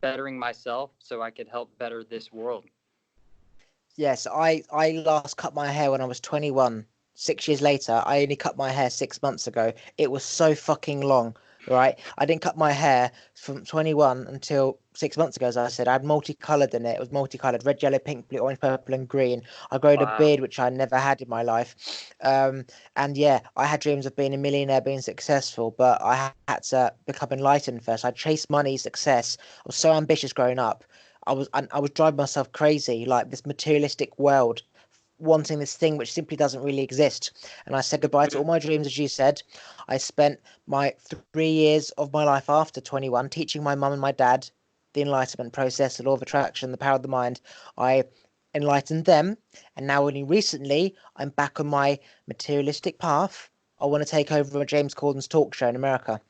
bettering myself so I could help better this world. Yes, I last cut my hair when I was 21. 6 years later, I only cut my hair 6 months ago. It was so fucking long. right? I didn't cut my hair from 21 until 6 months ago, as I said. I had multicolored in it. It was multicolored: red, yellow, pink, blue, orange, purple, and green. I growed a Wow. beard, which I never had in my life. And yeah, I had dreams of being a millionaire, being successful, but I had to become enlightened first. I chased money, success. I was so ambitious growing up. I was driving myself crazy, like this materialistic world, wanting this thing which simply doesn't really exist. And I said goodbye to all Mhm. my dreams, as you said. I spent my 3 years of my life after 21 teaching my mum and my dad the enlightenment process, the law of attraction, the power of the mind. I enlightened them, and now only recently I'm back on my materialistic path. I want to take over James Corden's talk show in America,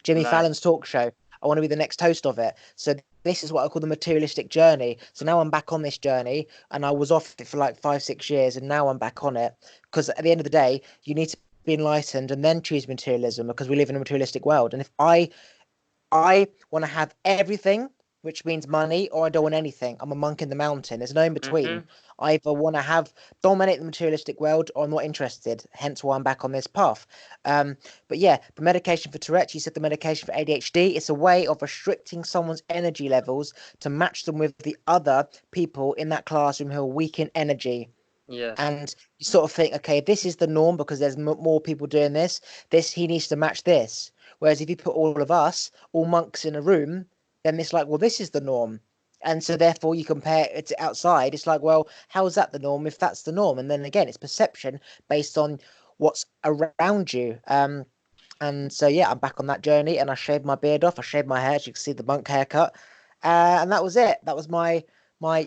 Jimmy Nice. Fallon's talk show. I want to be the next host of it. So this is what I call the materialistic journey. So now I'm back on this journey, and I was off it for like 5, 6 years, and now I'm back on it. Because at the end of the day, you need to be enlightened and then choose materialism, because we live in a materialistic world. And if I want to have everything, which means money, or I don't want anything. I'm a monk in the mountain. There's no in between. Hmm. I either want to have dominate the materialistic world, or I'm not interested. Hence why I'm back on this path. Um, but yeah, the medication for Tourette's, you said the medication for ADHD, it's a way of restricting someone's energy levels to match them with the other people in that classroom who are weak in energy. Yes. And you sort of think, okay, this is the norm because there's more people doing this. This he needs to match this. Whereas if you put all of us, all monks in a room, then it's like, well, this is the norm. And so therefore you compare it to outside. It's like, well, how is that the norm if that's the norm? And then again, it's perception based on what's around you. And so yeah, I'm back on that journey, and I shaved my beard off. I shaved my hair, as you can see, the monk haircut. And that was it. That was my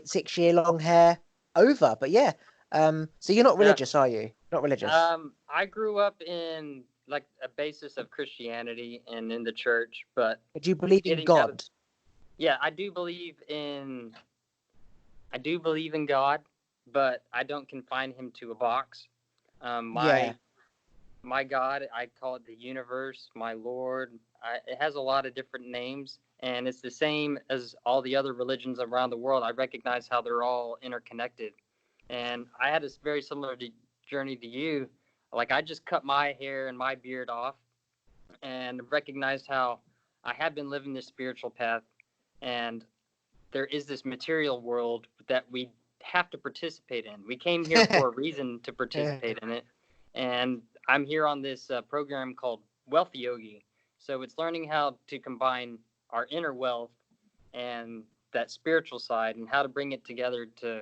6 year long hair over. But yeah, so you're not Yeah. religious, are you? Not religious. I grew up in like a basis of Christianity and in the church, but But do you believe in getting out of God? yeah, I do believe in God, but I don't confine him to a box. Yeah. My God, I call it the universe, my Lord. It has a lot of different names, and it's the same as all the other religions around the world. I recognize how they're all interconnected, and I had a very similar journey to you. Like I just cut my hair and my beard off, and recognized how I had been living this spiritual path, and there is this material world that we have to participate in. We came here for a reason to participate in it. And I'm here on this program called Wealth Yogi. So it's learning how to combine our inner wealth and that spiritual side and how to bring it together to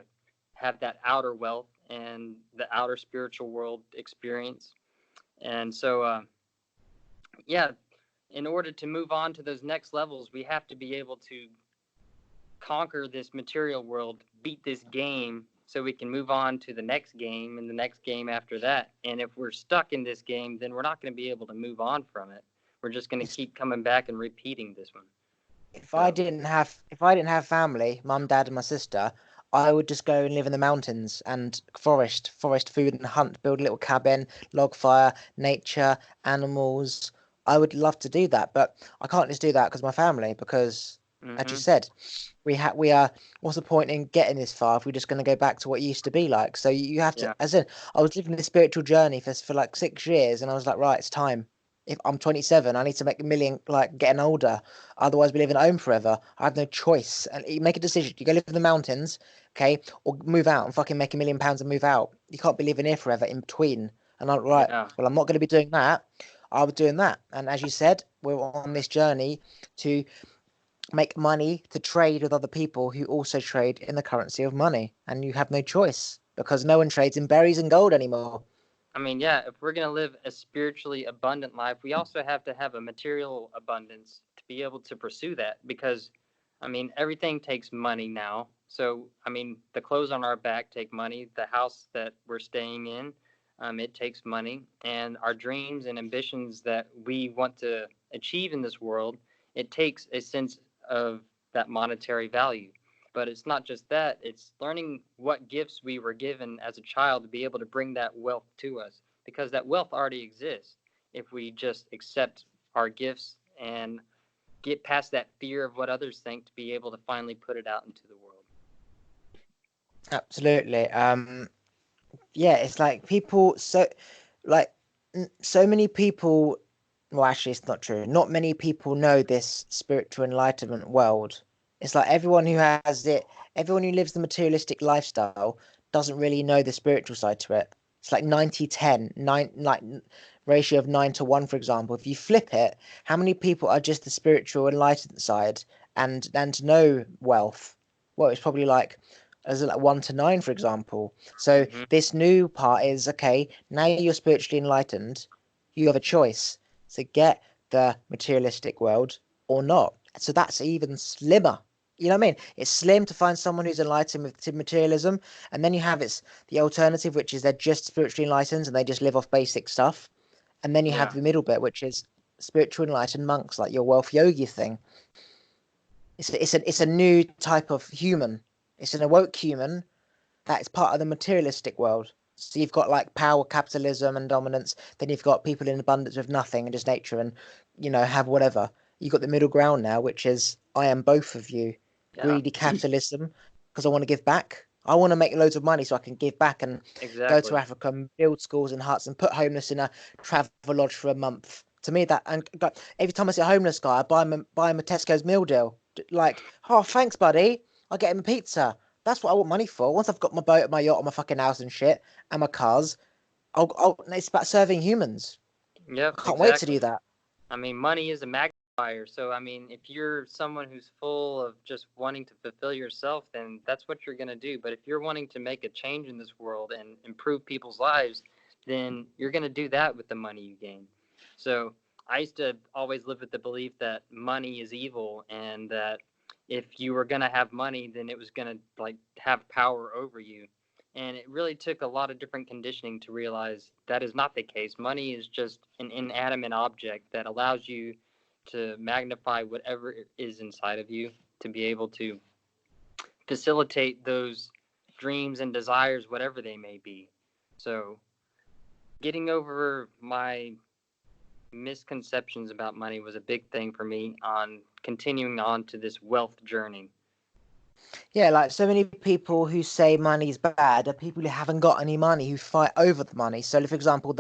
have that outer wealth and the outer spiritual world experience. And so, yeah, in order to move on to those next levels, we have to be able to conquer this material world, beat this game so we can move on to the next game and the next game after that. And if we're stuck in this game, then we're not going to be able to move on from it. We're just going to It's keep coming back and repeating this one. So, if I didn't have family, mum, dad, and my sister, I would just go and live in the mountains and forest food and hunt, build a little cabin, log fire, nature, animals. I would love to do that, but I can't just do that because my family. Because, as you mm-hmm. said, we are. What's the point in getting this far if we're just going to go back to what it used to be like? So you have to. Yeah, As in, I was living this spiritual journey for like 6 years, and I was like, right, it's time. If I'm 27, I need to make a million, like getting older. Otherwise, we live in home forever. I have no choice. And you make a decision. You go live in the mountains, okay, or move out and fucking make £1 million and move out. You can't be living here forever in between. And I'm right. yeah. Well, I'm not going to be doing that. I was doing that. And as you said, we're on this journey to make money to trade with other people who also trade in the currency of money. And you have no choice because no one trades in berries and gold anymore. I mean, yeah, if we're going to live a spiritually abundant life, we also have to have a material abundance to be able to pursue that because, I mean, everything takes money now. So, I mean, the clothes on our back take money, the house that we're staying in, it takes money, and our dreams and ambitions that we want to achieve in this world, it takes a sense of that monetary value. But it's not just that, it's learning what gifts we were given as a child to be able to bring that wealth to us because that wealth already exists if we just accept our gifts and get past that fear of what others think to be able to finally put it out into the world. Absolutely. Yeah, it's like people so like so many people Well, actually, it's not true. Not many people know this spiritual enlightenment world. It's like everyone who has it, everyone who lives the materialistic lifestyle doesn't really know the spiritual side to it. It's like 90-10, like ratio of 9-1, for example. If you flip it, how many people are just the spiritual enlightened side and to know wealth? Well, it's probably like, as like 1-9, for example. So Hmm. this new part is okay, now you're spiritually enlightened, you have a choice to get the materialistic world or not. So that's even slimmer. You know what I mean? It's slim to find someone who's enlightened with materialism, and then you have it's the alternative, which is they're just spiritually enlightened and they just live off basic stuff. And then you have Yeah. the middle bit, which is spiritual enlightened monks, like your wealth yogi thing. It's a new type of human. It's an awoke human that is part of the materialistic world. So you've got like power, capitalism, and dominance. Then you've got people in abundance with nothing and just nature, and have whatever. You've got the middle ground now, which is I am both of you. Yeah. Greedy capitalism, because I want to give back. I want to make loads of money so I can give back and go to Exactly. Africa and build schools and huts and put homeless in a travel lodge for a month. To me, that and every time I see a homeless guy, I buy him a Tesco's meal deal. Like, oh, thanks, buddy. I get him a pizza. That's what I want money for. Once I've got my boat, my yacht, my fucking house and shit, and my cars, it's about serving humans. Yep. I can't wait to do Exactly. that. I mean, money is a magnifier. So, I mean, if you're someone who's full of just wanting to fulfill yourself, then that's what you're going to do. But if you're wanting to make a change in this world and improve people's lives, then you're going to do that with the money you gain. So, I used to always live with the belief that money is evil and that if you were going to have money, then it was going to like have power over you. And it really took a lot of different conditioning to realize that is not the case. Money is just an inanimate object that allows you to magnify whatever is inside of you to be able to facilitate those dreams and desires, whatever they may be. So, getting over my misconceptions about money was a big thing for me on continuing on to this wealth journey. Yeah, like so many people who say money's bad are people who haven't got any money who fight over the money. So, for example,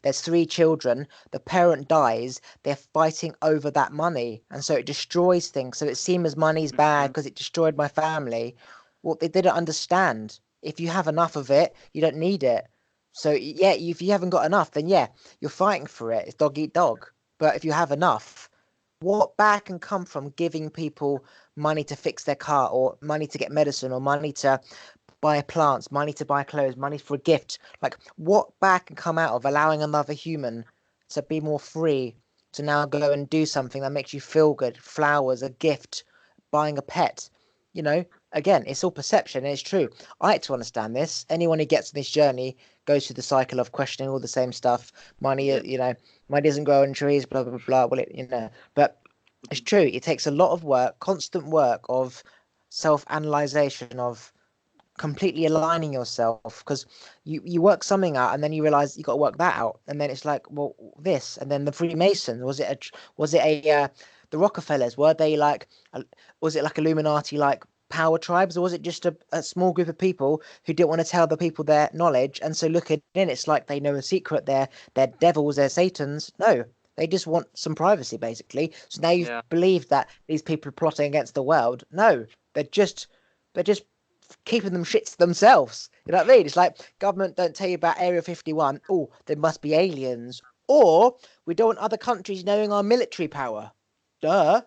there's three children, the parent dies, they're fighting over that money, and so it destroys things. So it seems as money's bad Mm-hmm. because it destroyed my family. Well, they didn't understand. If you have enough of it, you don't need it. So yeah, if you haven't got enough, then yeah, you're fighting for it. It's dog eat dog. But if you have enough, what bad can come from giving people money to fix their car or money to get medicine or money to buy plants, money to buy clothes, money for a gift? Like, what bad can come out of allowing another human to be more free, to now go and do something that makes you feel good? Flowers, a gift, buying a pet. You know, again, it's all perception. And it's true. I like to understand this. Anyone who gets on this journey goes through the cycle of questioning all the same stuff. Money, Yep. money doesn't grow on trees, blah blah blah. Well, but it's true. It takes a lot of work, constant work of self-analyzation, of completely aligning yourself, because you work something out and then you realize you got to work that out, and then it's like, well, this, and then the Freemasons, was it the Rockefellers, were they like was it like Illuminati, like power tribes, or was it just a small group of people who didn't want to tell the people their knowledge, and so looking in, it's like they know a secret, they're devils, they're satans? No, they just want some privacy, basically. So now you've Yeah. believed that these people are plotting against the world. No, they're just keeping them shit to themselves. You know what I mean? It's like government don't tell you about Area 51. Oh, there must be aliens. Or we don't want other countries knowing our military power. Duh.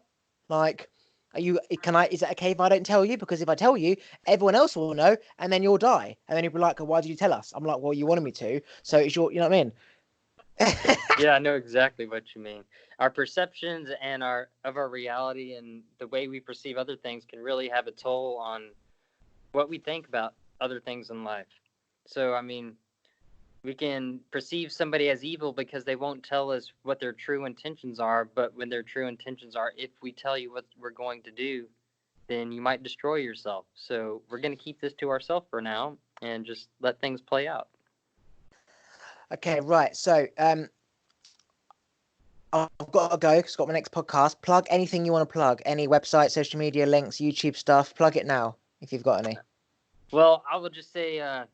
Like, is it okay if I don't tell you? Because if I tell you, everyone else will know and then you'll die. And then you'll be like, oh, why did you tell us? I'm like, well, you wanted me to. So it's you know what I mean? Yeah, I know exactly what you mean. Our perceptions and our reality and the way we perceive other things can really have a toll on what we think about other things in life. So, I mean, we can perceive somebody as evil because they won't tell us what their true intentions are, but when their true intentions are, if we tell you what we're going to do, then you might destroy yourself. So, we're going to keep this to ourselves for now and just let things play out. Okay, right. So I've got to go because I've got my next podcast. Plug anything you want to plug. Any website, social media links, YouTube stuff. Plug it now if you've got any. Well, I will just say I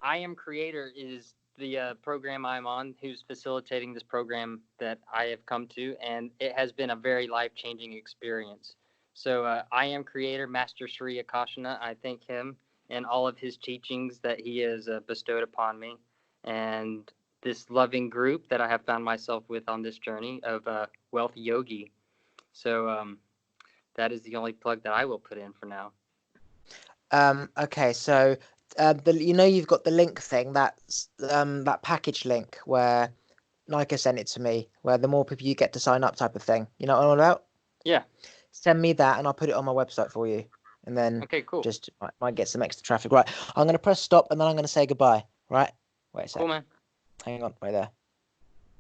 Am Creator is the program I'm on, who's facilitating this program that I have come to, and it has been a very life-changing experience. So I am creator Master Sri Akashana. I thank him and all of his teachings that he has bestowed upon me, and this loving group that I have found myself with on this journey of Wealth Yogi. So that is the only plug that I will put in for now. Okay, so you've got the link thing, that's that package link where Nike sent it to me, where the more people you get to sign up type of thing. You know what I'm on about? Yeah. Send me that and I'll put it on my website for you. And then Okay, cool. just might get some extra traffic. Right. I'm gonna press stop and then I'm gonna say goodbye. Right? Wait a sec. Cool, man. Hang on, right there.